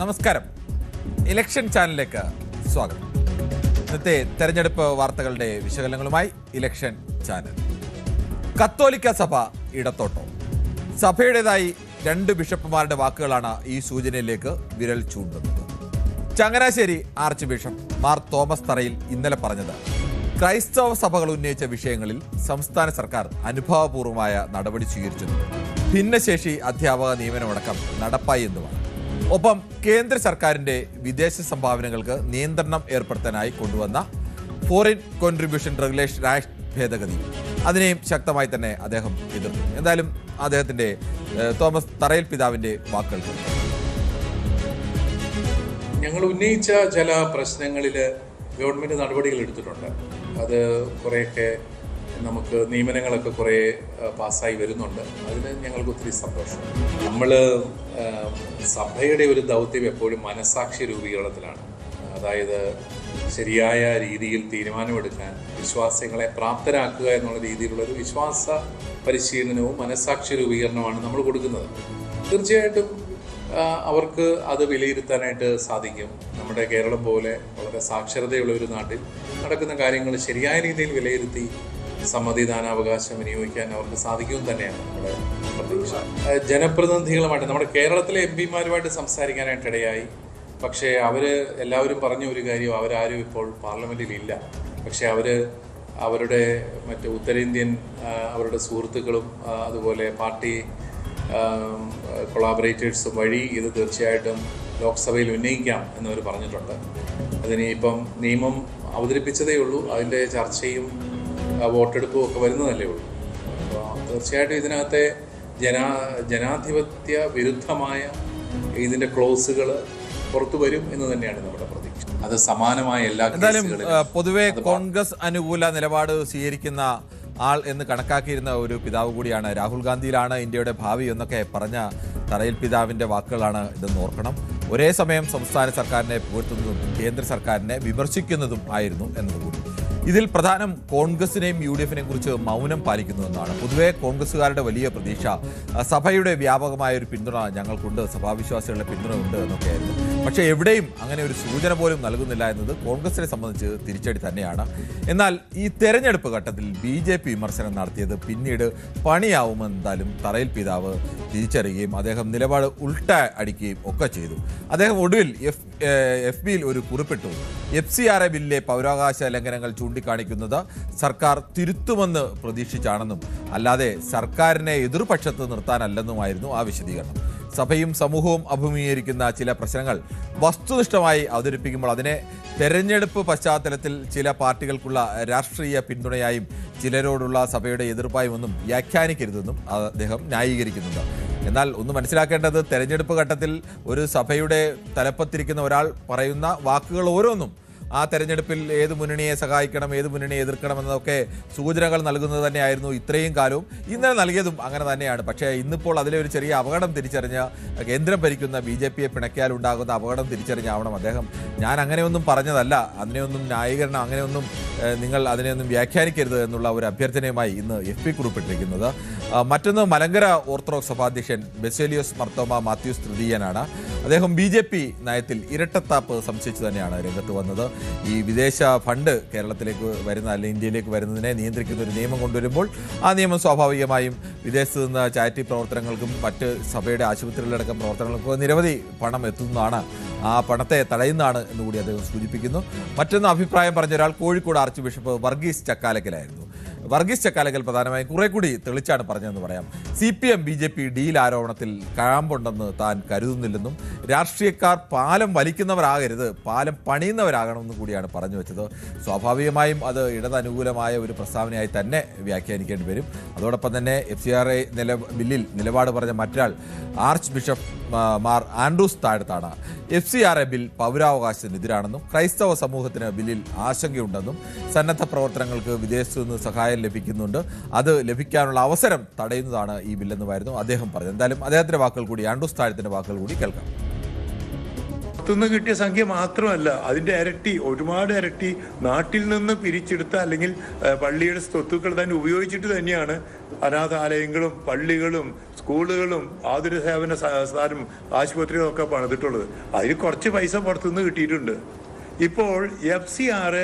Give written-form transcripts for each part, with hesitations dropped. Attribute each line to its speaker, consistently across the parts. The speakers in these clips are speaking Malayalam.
Speaker 1: നമസ്കാരം. ഇലക്ഷൻ ചാനലിലേക്ക് സ്വാഗതം. ഇന്നത്തെ തെരഞ്ഞെടുപ്പ് വാർത്തകളുടെ വിശകലനങ്ങളുമായി ഇലക്ഷൻ ചാനൽ. കത്തോലിക്ക സഭ ഇടത്തോട്ടോ? സഭയുടേതായി 2 ബിഷപ്പുമാരുടെ വാക്കുകളാണ് ഈ സൂചനയിലേക്ക് വിരൽ ചൂണ്ടുന്നത്. Changanassery arch bishop Mar Thomas തറയിൽ ഇന്നലെ പറഞ്ഞത് ക്രൈസ്തവ സഭകൾ ഉന്നയിച്ച വിഷയങ്ങളിൽ സംസ്ഥാന സർക്കാർ അനുഭാവപൂർവമായ നടപടി സ്വീകരിച്ചെന്നും ഭിന്നശേഷി അധ്യാപക നിയമനമടക്കം നടപ്പായി എന്നുമാണ്. ഒപ്പം കേന്ദ്ര സർക്കാരിന്റെ വിദേശ സംഭാവനകൾക്ക് നിയന്ത്രണം ഏർപ്പെടുത്താനായി കൊണ്ടുവന്ന ഫോറിൻ കോൺട്രിബ്യൂഷൻ റെഗുലേഷൻ ആക്ട് ഭേദഗതി അതിനെയും ശക്തമായി തന്നെ അദ്ദേഹം എതിർത്തു. എന്തായാലും അദ്ദേഹത്തിന്റെ തോമസ് തറയിൽ പിതാവിന്റെ വാക്കുകൾ.
Speaker 2: ഞങ്ങൾ ഉന്നയിച്ച ചില പ്രശ്നങ്ങളിൽ ഗവൺമെൻറ് നടപടികൾ എടുത്തിട്ടുണ്ട്. അത് കുറേയൊക്കെ നമുക്ക് നിയമനങ്ങളൊക്കെ കുറേ പാസ്സായി വരുന്നുണ്ട്. അതിന് ഞങ്ങൾക്ക് ഒത്തിരി സന്തോഷം. നമ്മൾ സഭയുടെ ഒരു ദൗത്യം എപ്പോഴും മനസാക്ഷി രൂപീകരണത്തിലാണ്. അതായത് ശരിയായ രീതിയിൽ തീരുമാനമെടുക്കാൻ വിശ്വാസികളെ പ്രാപ്തരാക്കുക എന്നുള്ള രീതിയിലുള്ളൊരു വിശ്വാസ പരിശീലനവും മനസാക്ഷി രൂപീകരണമാണ് നമ്മൾ കൊടുക്കുന്നത്. തീർച്ചയായിട്ടും അവർക്ക് അത് വിലയിരുത്താനായിട്ട് സാധിക്കും. നമ്മുടെ കേരളം പോലെ വളരെ സാക്ഷരതയുള്ള ഒരു നാട്ടിൽ നടക്കുന്ന കാര്യങ്ങൾ ശരിയായ രീതിയിൽ വിലയിരുത്തി സമ്മതിദാനാവകാശം വിനിയോഗിക്കാൻ അവർക്ക് സാധിക്കും തന്നെയാണ് നമ്മുടെ പ്രതീക്ഷ. ജനപ്രതിനിധികളുമായിട്ട് നമ്മുടെ കേരളത്തിലെ MP-മാരുമായിട്ട് സംസാരിക്കാനായിട്ടിടയായി. പക്ഷേ എല്ലാവരും പറഞ്ഞ ഒരു കാര്യം, അവരാരും ഇപ്പോൾ പാർലമെൻറ്റിൽ ഇല്ല. പക്ഷേ അവരുടെ മറ്റ് ഉത്തരേന്ത്യൻ അവരുടെ സുഹൃത്തുക്കളും അതുപോലെ പാർട്ടി കൊളാബറേറ്റേഴ്സും വഴി ഇത് തീർച്ചയായിട്ടും ലോക്സഭയിൽ ഉന്നയിക്കാം എന്നവർ പറഞ്ഞിട്ടുണ്ട്. അതിനിപ്പം നിയമം അവതരിപ്പിച്ചതേ ഉള്ളൂ. അതിൻ്റെ ചർച്ചയും വോട്ടെടുപ്പും ഒക്കെ വരുന്നതല്ലേ ഉള്ളൂ. അപ്പോൾ തീർച്ചയായിട്ടും ഇതിനകത്തെ ജനാധിപത്യ വിരുദ്ധമായ ഇതിൻ്റെ ക്ലോസുകൾ പുറത്തു വരും എന്ന് തന്നെയാണ് നമ്മുടെ പ്രതീക്ഷ. അത് സമാനമായ എല്ലാ കേസുകളിലും
Speaker 1: പൊതുവെ കോൺഗ്രസ് അനുകൂല നിലപാട് സ്വീകരിക്കുന്ന ആൾ എന്ന് കണക്കാക്കിയിരുന്ന ഒരു പിതാവ് കൂടിയാണ്. രാഹുൽ ഗാന്ധിയിലാണ് ഇന്ത്യയുടെ ഭാവി എന്നൊക്കെ പറഞ്ഞ തറയിൽ പിതാവിന്റെ വാക്കുകളാണ് ഇതെന്ന് ഓർക്കണം. ഒരേ സമയം സംസ്ഥാന സർക്കാരിനെ പുകഴ്ത്തുന്നതും കേന്ദ്ര സർക്കാരിനെ വിമർശിക്കുന്നതും ആയിരുന്നു എന്നതുകൂടി. ഇതിൽ പ്രധാനം കോൺഗ്രസിനെയും UDF-നെയും കുറിച്ച് മൗനം പാലിക്കുന്നുവെന്നാണ്. പൊതുവെ കോൺഗ്രസ്സുകാരുടെ വലിയ പ്രതീക്ഷ സഭയുടെ വ്യാപകമായ ഒരു പിന്തുണ ഞങ്ങൾക്കുണ്ട്, സഭാവിശ്വാസികളുടെ പിന്തുണ ഉണ്ട് എന്നൊക്കെയായിരുന്നു. പക്ഷേ എവിടെയും അങ്ങനെ ഒരു സൂചന പോലും നൽകുന്നില്ല എന്നത് കോൺഗ്രസിനെ സംബന്ധിച്ച് തിരിച്ചടി തന്നെയാണ്. എന്നാൽ ഈ തെരഞ്ഞെടുപ്പ് ഘട്ടത്തിൽ BJP വിമർശനം നടത്തിയത് പിന്നീട് പണിയാവുമെന്നാലും തറയിൽ പിതാവ് തിരിച്ചറിയുകയും അദ്ദേഹം നിലപാട് ഉൾട്ട അടിക്കുകയും ഒക്കെ ചെയ്തു. അദ്ദേഹം ഒടുവിൽ FB-യിൽ ഒരു കുറിപ്പിട്ടു. FCRA ബില്ലിലെ പൗരാവകാശ ലംഘനങ്ങൾ ചൂണ്ടിക്കാണിക്കുന്നത് സർക്കാർ തിരുത്തുമെന്ന് പ്രതീക്ഷിച്ചാണെന്നും അല്ലാതെ സർക്കാരിനെ എതിർപക്ഷത്ത് നിർത്താനല്ലെന്നുമായിരുന്നു ആ വിശദീകരണം. സഭയും സമൂഹവും അഭിമുഖീകരിക്കുന്ന ചില പ്രശ്നങ്ങൾ വസ്തുനിഷ്ഠമായി അവതരിപ്പിക്കുമ്പോൾ അതിനെ തെരഞ്ഞെടുപ്പ് പശ്ചാത്തലത്തിൽ ചില പാർട്ടികൾക്കുള്ള രാഷ്ട്രീയ പിന്തുണയായും ചിലരോടുള്ള സഭയുടെ എതിർപ്പായും ഒന്നും വ്യാഖ്യാനിക്കരുതെന്നും അദ്ദേഹം ന്യായീകരിക്കുന്നുണ്ട്. എന്നാൽ ഒന്ന് മനസ്സിലാക്കേണ്ടത്, തെരഞ്ഞെടുപ്പ് ഘട്ടത്തിൽ ഒരു സഭയുടെ തലപ്പത്തിരിക്കുന്ന ഒരാൾ പറയുന്ന വാക്കുകൾ ഓരോന്നും ആ തെരഞ്ഞെടുപ്പിൽ ഏത് മുന്നണിയെ സഹായിക്കണം, ഏത് മുന്നണിയെ എതിർക്കണം എന്നതൊക്കെ സൂചനകൾ നൽകുന്നത് തന്നെയായിരുന്നു ഇത്രയും കാലവും. ഇന്നലെ നൽകിയതും അങ്ങനെ തന്നെയാണ്. പക്ഷേ ഇന്നിപ്പോൾ അതിലെ ഒരു ചെറിയ അപകടം തിരിച്ചറിഞ്ഞ് കേന്ദ്രം ഭരിക്കുന്ന BJP-യെ പിണക്കിയാൽ ഉണ്ടാകുന്ന അപകടം തിരിച്ചറിഞ്ഞാവണം അദ്ദേഹം. ഞാൻ അങ്ങനെയൊന്നും പറഞ്ഞതല്ല, അതിനെയൊന്നും ന്യായീകരണം, അങ്ങനെയൊന്നും നിങ്ങൾ അതിനെയൊന്നും വ്യാഖ്യാനിക്കരുത് എന്നുള്ള ഒരു അഭ്യർത്ഥനയുമായി ഇന്ന് FB കുറിപ്പിട്ടിരിക്കുന്നത്. മറ്റൊന്ന് മലങ്കര ഓർത്തഡോക്സ് സഭാധ്യക്ഷൻ ബെസേലിയോസ് മർത്തോമ മാത്യൂസ് തൃതീയനാണ്. അദ്ദേഹം BJP നയത്തിൽ ഇരട്ടത്താപ്പ് സംശയിച്ചു തന്നെയാണ് രംഗത്ത് വന്നത്. ഈ വിദേശ ഫണ്ട് കേരളത്തിലേക്ക് വരുന്ന അല്ലെങ്കിൽ ഇന്ത്യയിലേക്ക് വരുന്നതിനെ നിയന്ത്രിക്കുന്ന ഒരു നിയമം കൊണ്ടുവരുമ്പോൾ ആ നിയമം സ്വാഭാവികമായും വിദേശത്ത് നിന്ന് ചാരിറ്റി പ്രവർത്തനങ്ങൾക്കും മറ്റ് സഭയുടെ ആശുപത്രികളിലടക്കം പ്രവർത്തനങ്ങൾക്കും നിരവധി പണം എത്തുന്നതാണ്. ആ പണത്തെ തടയുന്നതാണ് എന്നുകൂടി അദ്ദേഹം സൂചിപ്പിക്കുന്നു. മറ്റൊന്ന് അഭിപ്രായം പറഞ്ഞ ഒരാൾ കോഴിക്കോട് ആർച്ച് ബിഷപ്പ് വർഗീസ് ചക്കാലക്കലായിരുന്നു. വർഗീസ് ചക്കാലക്കൽ പ്രധാനമായും കുറെ കൂടി തെളിച്ചാണ് പറഞ്ഞതെന്ന് പറയാം. CPM BJP ഡീൽ ആരോപണത്തിൽ കഴമ്പുണ്ടെന്ന് താൻ കരുതുന്നില്ലെന്നും രാഷ്ട്രീയക്കാർ പാലം വലിക്കുന്നവരാകരുത്, പാലം പണിയുന്നവരാകണമെന്നും കൂടിയാണ് പറഞ്ഞു വെച്ചത്. സ്വാഭാവികമായും അത് ഇടതനുകൂലമായ ഒരു പ്രസ്താവനയായി തന്നെ വ്യാഖ്യാനിക്കേണ്ടി വരും. അതോടൊപ്പം തന്നെ FCRA ബില്ലിൽ നിലപാട് പറഞ്ഞ മറ്റൊരാൾ ആർച്ച് ബിഷപ്പ് മാർ ആൻഡ്രൂസ് താഴത്താണ്. FCRA ബിൽ പൗരാവകാശത്തിനെതിരാണെന്നും ക്രൈസ്തവ സമൂഹത്തിന് ബില്ലിൽ ആശങ്കയുണ്ടെന്നും സന്നദ്ധ പ്രവർത്തനങ്ങൾക്ക് വിദേശത്തു നിന്ന് സഹായം ലഭിക്കുന്നുണ്ട്, അത് ലഭിക്കാനുള്ള അവസരം തടയുന്നതാണ് ഈ ബില്ലെന്നുമായിരുന്നു അദ്ദേഹം പറഞ്ഞത്. എന്തായാലും അദ്ദേഹത്തിന്റെ വാക്കുകൾ കൂടി, ആൻഡ്രൂസ് താഴത്തിന്റെ വാക്കുകൾ കൂടി കേൾക്കാം.
Speaker 3: പുറത്തുനിന്ന് കിട്ടിയ സംഖ്യ മാത്രമല്ല, അതിൻ്റെ ഇരട്ടി, ഒരുപാട് ഇരട്ടി നാട്ടിൽ നിന്ന് പിരിച്ചെടുത്ത അല്ലെങ്കിൽ പള്ളിയുടെ സ്വത്തുക്കൾ തന്നെ ഉപയോഗിച്ചിട്ട് തന്നെയാണ് അനാഥാലയങ്ങളും പള്ളികളും സ്കൂളുകളും ആതുര സേവന സ്ഥാനം ആശുപത്രികളൊക്കെ പണിതിട്ടുള്ളത്. അതിൽ കുറച്ച് പൈസ പുറത്തുനിന്ന് കിട്ടിയിട്ടുണ്ട്. ഇപ്പോൾ FCR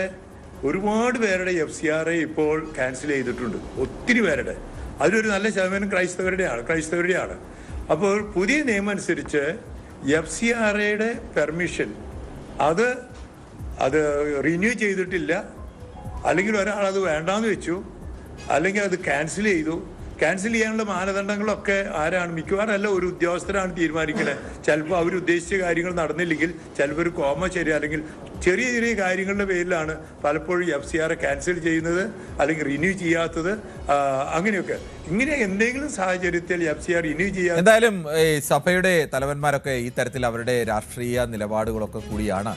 Speaker 3: ഒരുപാട് പേരുടെ FCR ഇപ്പോൾ ക്യാൻസൽ ചെയ്തിട്ടുണ്ട്, ഒത്തിരി പേരുടെ. അതിലൊരു നല്ല ശതമാനം ക്രൈസ്തവരുടെയാണ്. അപ്പോൾ പുതിയ നിയമം അനുസരിച്ച് FCRയുടെ പെർമിഷൻ അത് റിന്യൂ ചെയ്തിട്ടില്ല, അല്ലെങ്കിൽ ഒരാൾ അത് വേണ്ടാന്ന് വെച്ചു, അല്ലെങ്കിൽ അത് ക്യാൻസൽ ചെയ്തു. ക്യാൻസൽ ചെയ്യാനുള്ള മാനദണ്ഡങ്ങളൊക്കെ ആരാണ്? മിക്കവാറും ഒരു ഉദ്യോഗസ്ഥരാണ് തീരുമാനിക്കുന്നത്. ചിലപ്പോൾ അവർ ഉദ്ദേശിച്ച കാര്യങ്ങൾ നടന്നില്ലെങ്കിൽ ചിലപ്പോൾ ഒരു കോമ ശരി, അല്ലെങ്കിൽ ചെറിയ ചെറിയ കാര്യങ്ങളുടെ പേരിലാണ് പലപ്പോഴും FCR ക്യാൻസൽ ചെയ്യുന്നത് അല്ലെങ്കിൽ റിന്യൂ ചെയ്യാത്തത്. അങ്ങനെയൊക്കെ ഇങ്ങനെ എന്തെങ്കിലും സാഹചര്യത്തിൽ FCR റിന്യൂ ചെയ്യാൻ
Speaker 1: എന്തായാലും ഈ സഭയുടെ തലവന്മാരൊക്കെ ഈ തരത്തിൽ അവരുടെ രാഷ്ട്രീയ നിലപാടുകളൊക്കെ കൂടിയാണ്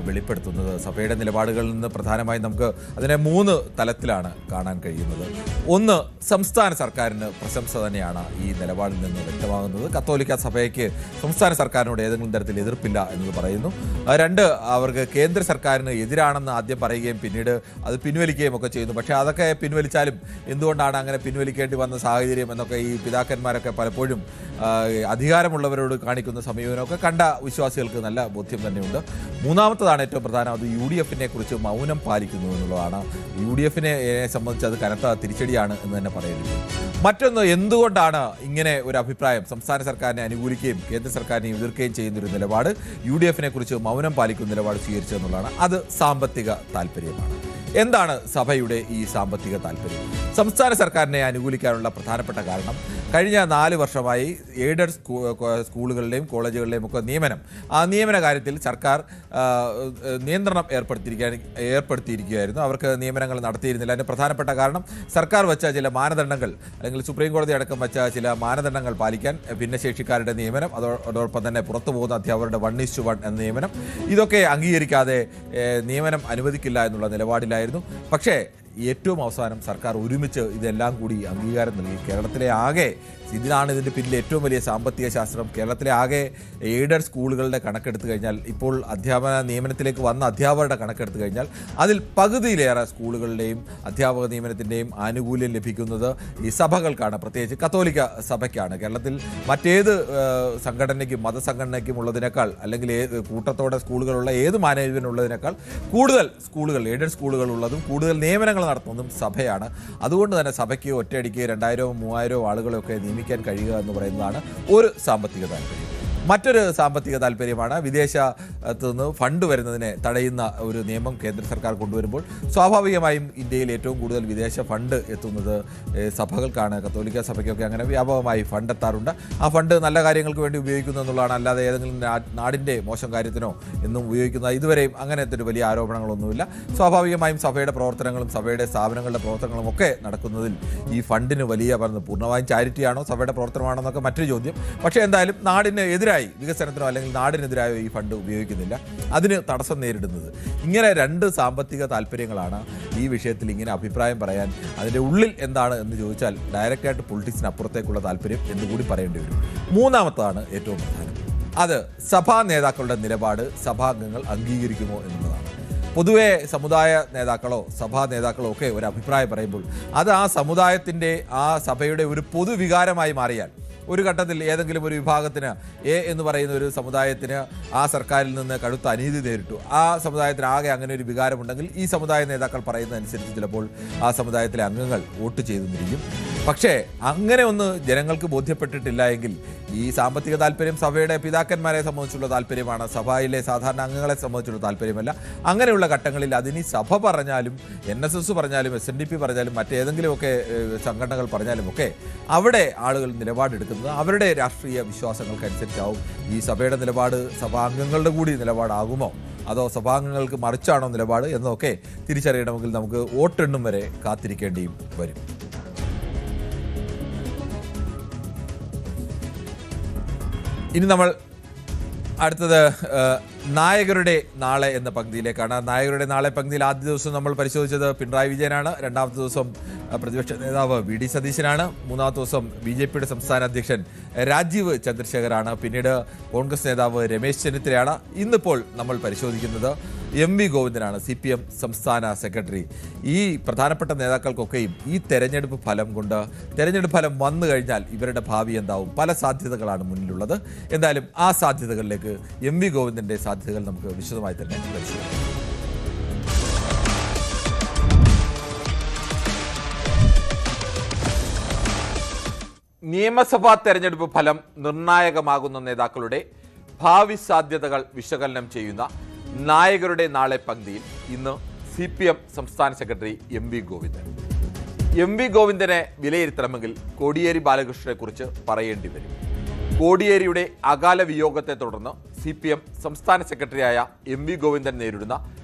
Speaker 1: വെളിപ്പെടുത്തുന്നത്. സഭയുടെ നിലപാടുകളിൽ നിന്ന് പ്രധാനമായും നമുക്ക് അതിനെ 3 തലത്തിലാണ് കാണാൻ കഴിയുന്നത്. ഒന്ന്, സംസ്ഥാന സർക്കാരിന് പ്രശംസ തന്നെയാണ് ഈ നിലപാടിൽ നിന്ന് വ്യക്തമാകുന്നത്. കത്തോലിക്ക സഭയ്ക്ക് സംസ്ഥാന സർക്കാരിനോട് ഏതെങ്കിലും തരത്തിൽ എതിർപ്പില്ല എന്നത് പറയുന്നു. 2, അവർക്ക് കേന്ദ്ര സർക്കാരിന് എതിരാണെന്ന് ആദ്യം പറയുകയും പിന്നീട് അത് പിൻവലിക്കുകയും ഒക്കെ ചെയ്യുന്നു. പക്ഷേ അതൊക്കെ പിൻവലിച്ചാലും എന്തുകൊണ്ടാണ് അങ്ങനെ പിൻവലിക്കേണ്ടി വന്ന സാഹചര്യം എന്നൊക്കെ ഈ പിതാക്കന്മാരൊക്കെ പലപ്പോഴും അധികാരമുള്ളവരോട് കാണിക്കുന്ന സമീപനമൊക്കെ കണ്ട വിശ്വാസികൾക്ക് നല്ല ബോധ്യം തന്നെയുണ്ട്. മൂന്നാമത്തതാണ് ഏറ്റവും പ്രധാനം, അത് UDFനെ കുറിച്ച് മൗനം പാലിക്കുന്നു എന്നുള്ളതാണ്. UDFനെ സംബന്ധിച്ച് അത് കനത്ത തിരിച്ചടിയാണ് എന്ന് തന്നെ പറയേണ്ടി. മറ്റൊന്ന്, എന്തുകൊണ്ടാണ് ഇങ്ങനെ ഒരു അഭിപ്രായം, സംസ്ഥാന സർക്കാരിനെ അനുകൂലിക്കുകയും കേന്ദ്ര സർക്കാരിനെ എതിർക്കുകയും ചെയ്യുന്നൊരു നിലപാട്, UDFനെ കുറിച്ച് മൗനം പാലിക്കുന്ന നിലപാട് സ്വീകരിച്ചതെന്നുള്ളതാണ്. അത് സാമ്പത്തിക താല്പര്യമാണ്. എന്താണ് സഭയുടെ ഈ സാമ്പത്തിക താല്പര്യം? സംസ്ഥാന സർക്കാരിനെ അനുകൂലിക്കാനുള്ള പ്രധാനപ്പെട്ട കാരണം കഴിഞ്ഞ 4 വർഷമായി എയ്ഡഡ് സ്കൂളുകളുടെയും കോളേജുകളുടെയും ഒക്കെ ആ നിയമന കാര്യത്തിൽ സർക്കാർ നിയന്ത്രണം ഏർപ്പെടുത്തിയിരിക്കുകയായിരുന്നു. അവർക്ക് നിയമനങ്ങൾ നടത്തിയിരുന്നില്ല. അതിന് പ്രധാനപ്പെട്ട കാരണം സർക്കാർ വെച്ച ചില മാനദണ്ഡങ്ങൾ, അല്ലെങ്കിൽ സുപ്രീം കോടതി അടക്കം വെച്ച ചില മാനദണ്ഡങ്ങൾ പാലിക്കാൻ, ഭിന്നശേഷിക്കാരുടെ നിയമനം, അതോടൊപ്പം തന്നെ പുറത്തു പോകുന്ന അധ്യാപകരുടെ 1:1 എന്ന നിയമനം, ഇതൊക്കെ അംഗീകരിക്കാതെ നിയമനം അനുവദിക്കില്ല എന്നുള്ള നിലപാടിലായിരുന്നു. പക്ഷേ ഏറ്റവും അവസാനം സർക്കാർ ഒരുമിച്ച് ഇതെല്ലാം കൂടി അംഗീകാരം നൽകി. കേരളത്തിലെ ആകെ, ഇതിനാണ് ഇതിൻ്റെ പിന്നിൽ ഏറ്റവും വലിയ സാമ്പത്തിക ശാസ്ത്രം, കേരളത്തിലെ ആകെ എയ്ഡഡ് സ്കൂളുകളുടെ കണക്കെടുത്തു കഴിഞ്ഞാൽ, ഇപ്പോൾ അധ്യാപന നിയമനത്തിലേക്ക് വന്ന അധ്യാപകരുടെ കണക്കെടുത്തു കഴിഞ്ഞാൽ അതിൽ പകുതിയിലേറെ സ്കൂളുകളുടെയും അധ്യാപക നിയമനത്തിൻ്റെയും ആനുകൂല്യം ലഭിക്കുന്നത് ഈ സഭകൾക്കാണ്, പ്രത്യേകിച്ച് കത്തോലിക്ക സഭയ്ക്കാണ്. കേരളത്തിൽ മറ്റേത് സംഘടനയ്ക്കും മതസംഘടനയ്ക്കും ഉള്ളതിനേക്കാൾ, അല്ലെങ്കിൽ കൂട്ടത്തോടെ സ്കൂളുകളുള്ള ഏത് മാനേജ്മെൻ്റ് ഉള്ളതിനേക്കാൾ കൂടുതൽ സ്കൂളുകൾ, എയ്ഡഡ് സ്കൂളുകൾ ഉള്ളതും കൂടുതൽ നിയമനങ്ങൾ നടത്തുന്നതും സഭയാണ്. അതുകൊണ്ട് തന്നെ സഭയ്ക്ക് ഒറ്റയടിക്ക് 2000-3000 ആളുകളെയൊക്കെ നിയമിക്കാൻ കഴിയുക എന്ന് പറയുന്നതാണ് ഒരു സാമ്പത്തിക താല്പര്യം. മറ്റൊരു സാമ്പത്തിക താല്പര്യമാണ് വിദേശത്ത് നിന്ന് ഫണ്ട് വരുന്നതിനെ തടയുന്ന ഒരു നിയമം കേന്ദ്ര സർക്കാർ കൊണ്ടുവരുമ്പോൾ സ്വാഭാവികമായും ഇന്ത്യയിൽ ഏറ്റവും കൂടുതൽ വിദേശ ഫണ്ട് എത്തുന്നത് സഭകൾക്കാണ്. കത്തോലിക്ക സഭയ്ക്കൊക്കെ അങ്ങനെ വ്യാപകമായി ഫണ്ട് എത്താറുണ്ട്. ആ ഫണ്ട് നല്ല കാര്യങ്ങൾക്ക് വേണ്ടി ഉപയോഗിക്കുന്നു എന്നുള്ളതാണ്, അല്ലാതെ ഏതെങ്കിലും നാടിൻ്റെ മോശം കാര്യത്തിനോ എന്നും ഉപയോഗിക്കുന്ന ഇതുവരെയും അങ്ങനത്തെ ഒരു വലിയ ആരോപണങ്ങളൊന്നുമില്ല. സ്വാഭാവികമായും സഭയുടെ പ്രവർത്തനങ്ങളും സഭയുടെ സ്ഥാപനങ്ങളുടെ പ്രവർത്തനങ്ങളും ഒക്കെ നടക്കുന്നതിൽ ഈ ഫണ്ടിന് വലിയ പൂർണ്ണമായും ചാരിറ്റിയാണോ സഭയുടെ പ്രവർത്തനമാണോ എന്നൊക്കെ മറ്റൊരു ചോദ്യം. പക്ഷേ എന്തായാലും നാടിന് എതിരായി, വികസനത്തിനോ അല്ലെങ്കിൽ നാടിനെതിരായോ ഈ ഫണ്ട് ഉപയോഗിക്കുന്നില്ല. അതിന് തടസ്സം നേരിടുന്നത് ഇങ്ങനെ 2 സാമ്പത്തിക താല്പര്യങ്ങളാണ്. ഈ വിഷയത്തിൽ ഇങ്ങനെ അഭിപ്രായം പറയാൻ അതിൻ്റെ ഉള്ളിൽ എന്താണ് എന്ന് ചോദിച്ചാൽ ഡയറക്റ്റായിട്ട് പൊളിറ്റിക്സിന് അപ്പുറത്തേക്കുള്ള താല്പര്യം എന്നുകൂടി പറയേണ്ടി വരും. മൂന്നാമത്താണ് ഏറ്റവും പ്രധാനം, അത് സഭാ നേതാക്കളുടെ നിലപാട് സഭാംഗങ്ങൾ അംഗീകരിക്കുമോ എന്നുള്ളതാണ്. പൊതുവെ സമുദായ നേതാക്കളോ സഭാ നേതാക്കളോ ഒക്കെ ഒരു അഭിപ്രായം പറയുമ്പോൾ അത് ആ സമുദായത്തിൻ്റെ, ആ സഭയുടെ ഒരു പൊതുവികാരമായി മാറിയാൽ, ഒരു ഘട്ടത്തിൽ ഏതെങ്കിലും ഒരു വിഭാഗത്തിന്, എന്ന് പറയുന്ന ഒരു സമുദായത്തിന് ആ സർക്കാരിൽ നിന്ന് കടുത്ത അനീതി നേരിട്ടു, ആ സമുദായത്തിന് ആകെ അങ്ങനെ ഒരു വികാരമുണ്ടെങ്കിൽ ഈ സമുദായ നേതാക്കൾ പറയുന്നതനുസരിച്ച് ചിലപ്പോൾ ആ സമുദായത്തിലെ അംഗങ്ങൾ വോട്ട് ചെയ്തെന്നിരിക്കും. പക്ഷേ അങ്ങനെ ഒന്ന് ജനങ്ങൾക്ക് ബോധ്യപ്പെട്ടിട്ടില്ല എങ്കിൽ ഈ സാമ്പത്തിക താല്പര്യം സഭയുടെ പിതാക്കന്മാരെ സംബന്ധിച്ചുള്ള താല്പര്യമാണ്, സഭയിലെ സാധാരണ അംഗങ്ങളെ സംബന്ധിച്ചുള്ള താല്പര്യമല്ല. അങ്ങനെയുള്ള ഘട്ടങ്ങളിൽ അതിന് സഭ പറഞ്ഞാലും NSS പറഞ്ഞാലും SNDP പറഞ്ഞാലും മറ്റേതെങ്കിലുമൊക്കെ സംഘടനകൾ പറഞ്ഞാലും ഒക്കെ അവിടെ ആളുകൾ നിലപാടെടുക്കുന്നത് അവരുടെ രാഷ്ട്രീയ വിശ്വാസങ്ങൾക്കനുസരിച്ചാവും. ഈ സഭയുടെ നിലപാട് സഭാംഗങ്ങളുടെ കൂടി നിലപാടാകുമോ, അതോ സഭാംഗങ്ങൾക്ക് മറിച്ചാണോ നിലപാട് എന്നൊക്കെ തിരിച്ചറിയണമെങ്കിൽ നമുക്ക് വോട്ടെണ്ണും വരെ കാത്തിരിക്കേണ്ടിയും വരും. ഇനി നമ്മൾ അടുത്തത് നായകരുടെ നാളെ എന്ന പങ്ക്തിയിലേക്കാണ്. നായകരുടെ നാളെ പങ്ക്തിയിൽ ആദ്യ ദിവസം നമ്മൾ പരിശോധിച്ചത് പിണറായി വിജയനാണ്. രണ്ടാമത്തെ ദിവസം പ്രതിപക്ഷ നേതാവ് വി.ഡി. സതീശനാണ്. മൂന്നാമത്തെ ദിവസം ബി.ജെ.പിയുടെ സംസ്ഥാന അധ്യക്ഷൻ രാജീവ് ചന്ദ്രശേഖറാണ്. പിന്നീട് കോൺഗ്രസ് നേതാവ് രമേശ് ചെന്നിത്തലയാണ്. ഇന്നിപ്പോൾ നമ്മൾ പരിശോധിക്കുന്നത് എം.വി. ഗോവിന്ദനാണ്, CPM സംസ്ഥാന സെക്രട്ടറി. ഈ പ്രധാനപ്പെട്ട നേതാക്കൾക്കൊക്കെയും ഈ തെരഞ്ഞെടുപ്പ് ഫലം കൊണ്ട്, തെരഞ്ഞെടുപ്പ് ഫലം വന്നു കഴിഞ്ഞാൽ ഇവരുടെ ഭാവി എന്താവും, പല സാധ്യതകളാണ് മുന്നിലുള്ളത്. എന്തായാലും ആ സാധ്യതകളിലേക്ക് എം.വി. ഗോവിന്ദൻ്റെ സാധ്യതകൾ നമുക്ക് വിശദമായി തന്നെ പരിശോധിക്കാം. നിയമസഭാ തെരഞ്ഞെടുപ്പ് ഫലം നിർണായകമാകുന്ന നേതാക്കളുടെ ഭാവി സാധ്യതകൾ വിശകലനം ചെയ്യുന്ന നായകരുടെ നാളെ പങ്ക്തിയിൽ ഇന്ന് CPM സംസ്ഥാന സെക്രട്ടറി എം.വി. ഗോവിന്ദൻ. എം.വി. ഗോവിന്ദനെ വിലയിരുത്തണമെങ്കിൽ കോടിയേരി ബാലകൃഷ്ണനെ കുറിച്ച് പറയേണ്ടി വരും. കോടിയേരിയുടെ അകാല വിയോഗത്തെ തുടർന്ന് CPM സംസ്ഥാന സെക്രട്ടറിയായ എം.വി. ഗോവിന്ദൻ നേരിടുന്ന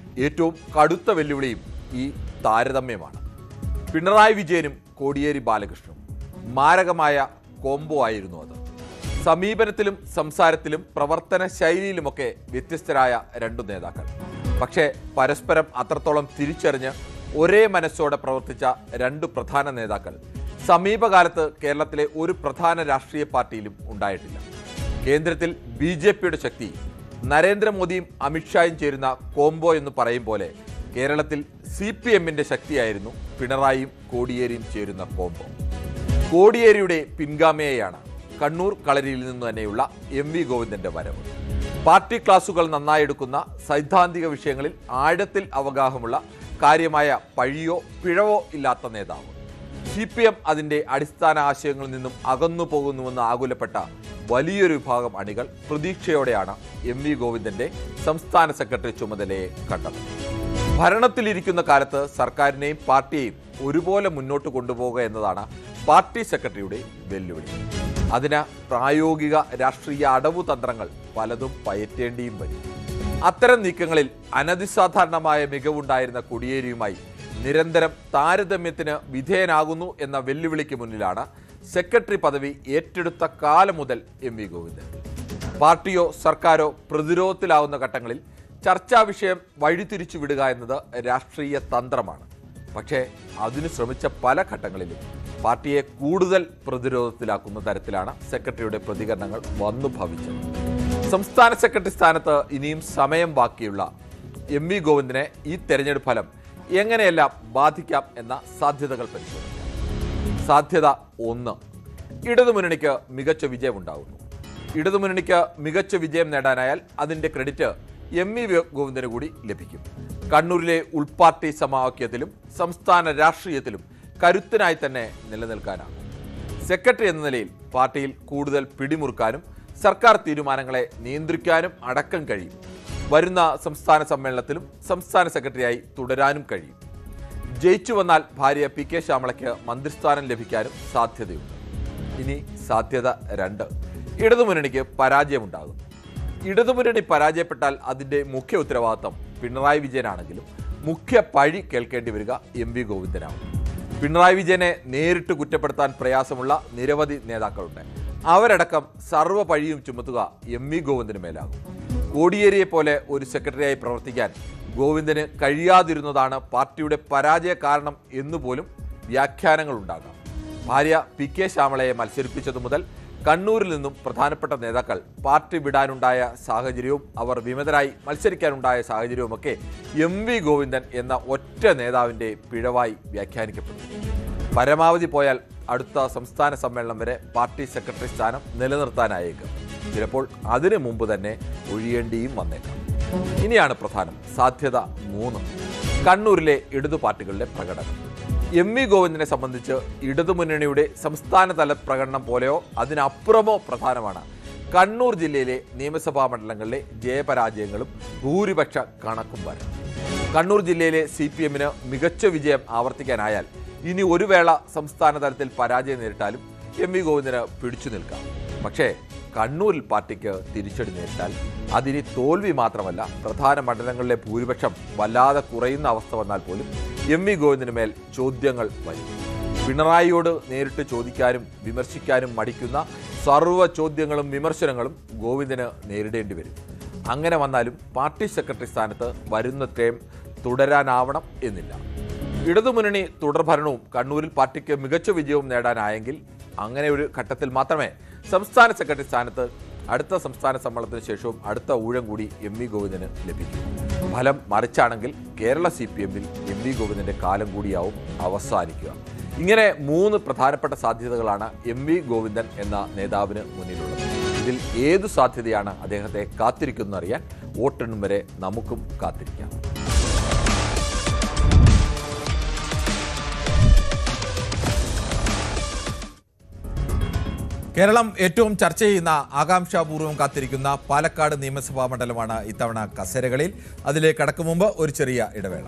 Speaker 1: ഏറ്റവും കടുത്ത വെല്ലുവിളിയും ഈ താരതമ്യമാണ്. പിണറായി വിജയനും കോടിയേരി ബാലകൃഷ്ണനും മാരകമായ കോംബോ ആയിരുന്നു അത്. സമീപനത്തിലും സംസാരത്തിലും പ്രവർത്തന ശൈലിയിലുമൊക്കെ വ്യത്യസ്തരായ രണ്ടു നേതാക്കൾ. പക്ഷേ പരസ്പരം അത്രത്തോളം തിരിച്ചറിഞ്ഞ് ഒരേ മനസ്സോടെ പ്രവർത്തിച്ച രണ്ട് പ്രധാന നേതാക്കൾ സമീപകാലത്ത് കേരളത്തിലെ ഒരു പ്രധാന രാഷ്ട്രീയ പാർട്ടിയിലും ഉണ്ടായിട്ടില്ല. കേന്ദ്രത്തിൽ BJPയുടെ ശക്തി നരേന്ദ്രമോദിയും അമിത്ഷായും ചേരുന്ന കോംബോ എന്ന് പറയും പോലെ കേരളത്തിൽ CPMന്റെ ശക്തിയായിരുന്നു പിണറായിയും കോടിയേരിയും ചേരുന്ന കോംബോ. കോടിയേരിയുടെ പിൻഗാമിയെയാണ് കണ്ണൂർ കളരിയിൽ നിന്ന് തന്നെയുള്ള എം.വി. ഗോവിന്ദന്റെ വരവ്. പാർട്ടി ക്ലാസുകൾ നന്നായി എടുക്കുന്ന, സൈദ്ധാന്തിക വിഷയങ്ങളിൽ ആഴത്തിൽ അവഗാഹമുള്ള, കാര്യമായ പഴിയോ പിഴവോ ഇല്ലാത്ത നേതാവ്. CPM അതിൻ്റെ അടിസ്ഥാന ആശയങ്ങളിൽ നിന്നും അകന്നു പോകുന്നുവെന്ന് ആകുലപ്പെട്ട വലിയൊരു വിഭാഗം അണികൾ പ്രതീക്ഷയോടെയാണ് എം.വി. ഗോവിന്ദന്റെ സംസ്ഥാന സെക്രട്ടറി ചുമതലയെ കണ്ടത്. ഭരണത്തിലിരിക്കുന്ന കാലത്ത് സർക്കാരിനെയും പാർട്ടിയെയും ഒരുപോലെ മുന്നോട്ട് കൊണ്ടുപോകുക എന്നതാണ് പാർട്ടി സെക്രട്ടറിയുടെ വെല്ലുവിളി. അതിന് പ്രായോഗിക രാഷ്ട്രീയ അടവു തന്ത്രങ്ങൾ പലതും പയറ്റേണ്ടിയും വരും. അത്തരം നീക്കങ്ങളിൽ അനധിസാധാരണമായ മികവുണ്ടായിരുന്ന കോടിയേരിയുമായി നിരന്തരം താരതമ്യത്തിന് വിധേയനാകുന്നു എന്ന വെല്ലുവിളിക്ക് മുന്നിലാണ് സെക്രട്ടറി പദവി ഏറ്റെടുത്ത കാലം മുതൽ എം.വി. ഗോവിന്ദൻ. പാർട്ടിയോ സർക്കാരോ പ്രതിരോധത്തിലാവുന്ന ഘട്ടങ്ങളിൽ ചർച്ചാ വിഷയം വഴിതിരിച്ചു വിടുക എന്നത് രാഷ്ട്രീയ തന്ത്രമാണ്. പക്ഷേ അതിനു ശ്രമിച്ച പല ഘട്ടങ്ങളിലും പാർട്ടിയെ കൂടുതൽ പ്രതിരോധത്തിലാക്കുന്ന തരത്തിലാണ് സെക്രട്ടറിയുടെ പ്രതികരണങ്ങൾ വന്നു ഭവിച്ചത്. സംസ്ഥാന സെക്രട്ടറി സ്ഥാനത്ത് ഇനിയും സമയം ബാക്കിയുള്ള എം.വി. ഗോവിന്ദനെ ഈ തെരഞ്ഞെടുപ്പ് ഫലം എങ്ങനെയെല്ലാം ബാധിക്കാം എന്ന സാധ്യതകൾ പരിശോധിക്കാം. സാധ്യത 1, ഇടതുമുന്നണിക്ക് മികച്ച വിജയമുണ്ടാകുന്നു. ഇടതുമുന്നണിക്ക് മികച്ച വിജയം നേടാനായാൽ അതിൻ്റെ ക്രെഡിറ്റ് എം.വി. ഗോവിന്ദന് കൂടി ലഭിക്കും. കണ്ണൂരിലെ ഉൾപാർട്ടി സമാവാക്യത്തിലും സംസ്ഥാന രാഷ്ട്രീയത്തിലും കരുത്തനായി തന്നെ നിലനിൽക്കാനാകും. സെക്രട്ടറി എന്ന നിലയിൽ പാർട്ടിയിൽ കൂടുതൽ പിടിമുറുക്കാനും സർക്കാർ തീരുമാനങ്ങളെ നിയന്ത്രിക്കാനും അടക്കം കഴിയും. വരുന്ന സംസ്ഥാന സമ്മേളനത്തിലും സംസ്ഥാന സെക്രട്ടറിയായി തുടരാനും കഴിയും. ജയിച്ചു വന്നാൽ ഭാര്യ P.K. ശ്യാമളയ്ക്ക് മന്ത്രിസ്ഥാനം ലഭിക്കാനും സാധ്യതയുണ്ട്. ഇനി സാധ്യത 2, ഇടതുമുന്നണിക്ക് പരാജയമുണ്ടാകും. ഇടതുമുന്നണി പരാജയപ്പെട്ടാൽ അതിൻ്റെ മുഖ്യ ഉത്തരവാദിത്തം പിണറായി വിജയനാണെങ്കിലും മുഖ്യ പഴി കേൾക്കേണ്ടി വരിക എം.വി. ഗോവിന്ദനാണ്. പിണറായി വിജയനെ നേരിട്ട് കുറ്റപ്പെടുത്താൻ പ്രയാസമുള്ള നിരവധി നേതാക്കളുണ്ട്. അവരടക്കം സർവ്വ പഴിയും ചുമത്തുക എം.വി. ഗോവിന്ദന് മേലാകും. കോടിയേരിയെ പോലെ ഒരു സെക്രട്ടറിയായി പ്രവർത്തിക്കാൻ ഗോവിന്ദന് കഴിയാതിരുന്നതാണ് പാർട്ടിയുടെ പരാജയ കാരണം എന്നുപോലും വ്യാഖ്യാനങ്ങളുണ്ടാകാം. ഭാര്യ P.K. ശ്യാമളയെ മത്സരിപ്പിച്ചതു മുതൽ കണ്ണൂരിൽ നിന്നും പ്രധാനപ്പെട്ട നേതാക്കൾ പാർട്ടി വിടാനുണ്ടായ സാഹചര്യവും അവർ വിമതരായി മത്സരിക്കാനുണ്ടായ സാഹചര്യവുമൊക്കെ എം.വി. ഗോവിന്ദൻ എന്ന ഒറ്റ നേതാവിൻ്റെ പിഴവായി വ്യാഖ്യാനിക്കപ്പെടുന്നു. പരമാവധി പോയാൽ അടുത്ത സംസ്ഥാന സമ്മേളനം വരെ പാർട്ടി സെക്രട്ടറി സ്ഥാനം നിലനിർത്താനായേക്കും. ചിലപ്പോൾ അതിനു മുമ്പ് തന്നെ ഒഴിയേണ്ടിയും വന്നേക്കാം. ഇനിയാണ് പ്രധാനം. സാധ്യത 3, കണ്ണൂരിലെ ഇടതു പാർട്ടികളുടെ പ്രകടനം. എം.വി. ഗോവിന്ദനെ സംബന്ധിച്ച് ഇടതുമുന്നണിയുടെ സംസ്ഥാനതല പ്രകടനം പോലെയോ അതിനപ്പുറമോ പ്രധാനമാണ് കണ്ണൂർ ജില്ലയിലെ നിയമസഭാ മണ്ഡലങ്ങളിലെ ജയപരാജയങ്ങളും ഭൂരിപക്ഷ കണക്കും വരും. കണ്ണൂർ ജില്ലയിലെ CPMന് മികച്ച വിജയം ആവർത്തിക്കാനായാൽ ഇനി ഒരു വേള സംസ്ഥാന തലത്തിൽ പരാജയം നേരിട്ടാലും എം.വി. ഗോവിന്ദന് പിടിച്ചു നിൽക്കാം. പക്ഷേ കണ്ണൂരിൽ പാർട്ടിക്ക് തിരിച്ചടി നേരിട്ടാൽ അതിന് തോൽവി മാത്രമല്ല, പ്രധാന മണ്ഡലങ്ങളിലെ ഭൂരിപക്ഷം വല്ലാതെ കുറയുന്ന അവസ്ഥ വന്നാൽ പോലും എം.വി. ഗോവിന്ദന് മേൽ ചോദ്യങ്ങൾ വരും. പിണറായിയോട് നേരിട്ട് ചോദിക്കാനും വിമർശിക്കാനും മടിക്കുന്ന സർവ്വ ചോദ്യങ്ങളും വിമർശനങ്ങളും ഗോവിന്ദന് നേരിടേണ്ടി വരും. അങ്ങനെ വന്നാലും പാർട്ടി സെക്രട്ടറി സ്ഥാനത്ത് വരുന്നത്രയും തുടരാനാവണം എന്നില്ല. ഇടതുമുന്നണി തുടർഭരണവും കണ്ണൂരിൽ പാർട്ടിക്ക് മികച്ച വിജയവും നേടാനായെങ്കിൽ അങ്ങനെ ഒരു ഘട്ടത്തിൽ മാത്രമേ സംസ്ഥാന സെക്രട്ടറി സ്ഥാനത്ത് അടുത്ത സംസ്ഥാന സമ്മേളനത്തിന് ശേഷവും അടുത്ത ഊഴം കൂടി എം.വി. ഗോവിന്ദന് ലഭിക്കും. ഫലം മറിച്ചാണെങ്കിൽ കേരള CPM-ൽ എം.വി. ഗോവിന്ദന്റെ കാലം കൂടിയാവും അവസാനിക്കുക. ഇങ്ങനെ 3 പ്രധാനപ്പെട്ട സാധ്യതകളാണ് എം.വി. ഗോവിന്ദൻ എന്ന നേതാവിന് മുന്നിലുള്ളത്. ഇതിൽ ഏതു സാധ്യതയാണ് അദ്ദേഹത്തെ കാത്തിരിക്കുന്നറിയാൻ വോട്ടെണ്ണും വരെ നമുക്കും കാത്തിരിക്കാം. കേരളം ഏറ്റവും ചർച്ച ചെയ്യുന്ന ആകാംക്ഷാപൂർവ്വം കാത്തിരിക്കുന്ന പാലക്കാട് നിയമസഭാ മണ്ഡലമാണ് ഇത്തവണ കസേരകളിൽ. അതിലേക്ക് കടക്കും മുമ്പ് ഒരു ചെറിയ ഇടവേള.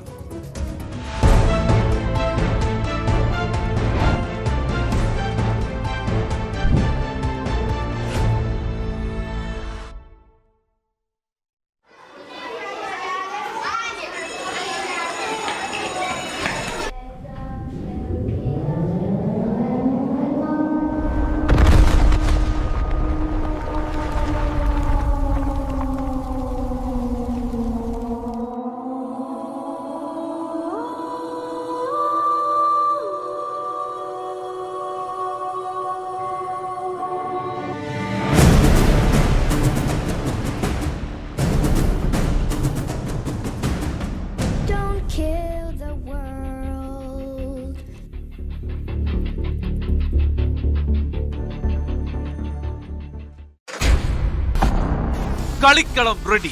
Speaker 4: കളിക്കളം റെഡി.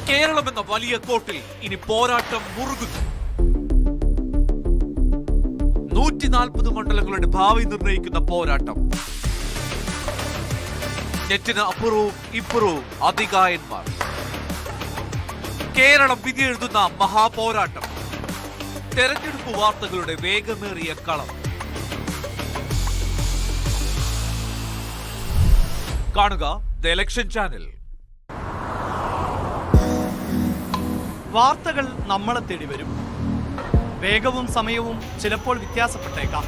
Speaker 4: കേരളം എന്ന വലിയ കോട്ടിൽ ഇനി പോരാട്ടം മുറുകുന്നു. 140 മണ്ഡലങ്ങളുടെ ഭാവി നിർണയിക്കുന്ന പോരാട്ടം. നെറ്റിന് അപ്പുറവും ഇപ്പുറവും അതികായന്മാർ. കേരളം വിധി എഴുതുന്ന മഹാപോരാട്ടം. തെരഞ്ഞെടുപ്പ് വാർത്തകളുടെ വേഗമേറിയ കളം. കാണുക ദ ഇലക്ഷൻ ചാനൽ.
Speaker 5: വാർത്തകൾ നമ്മളെ തേടി വരും. വേഗവും സമയവും ചിലപ്പോൾ വ്യത്യാസപ്പെട്ടേക്കാം.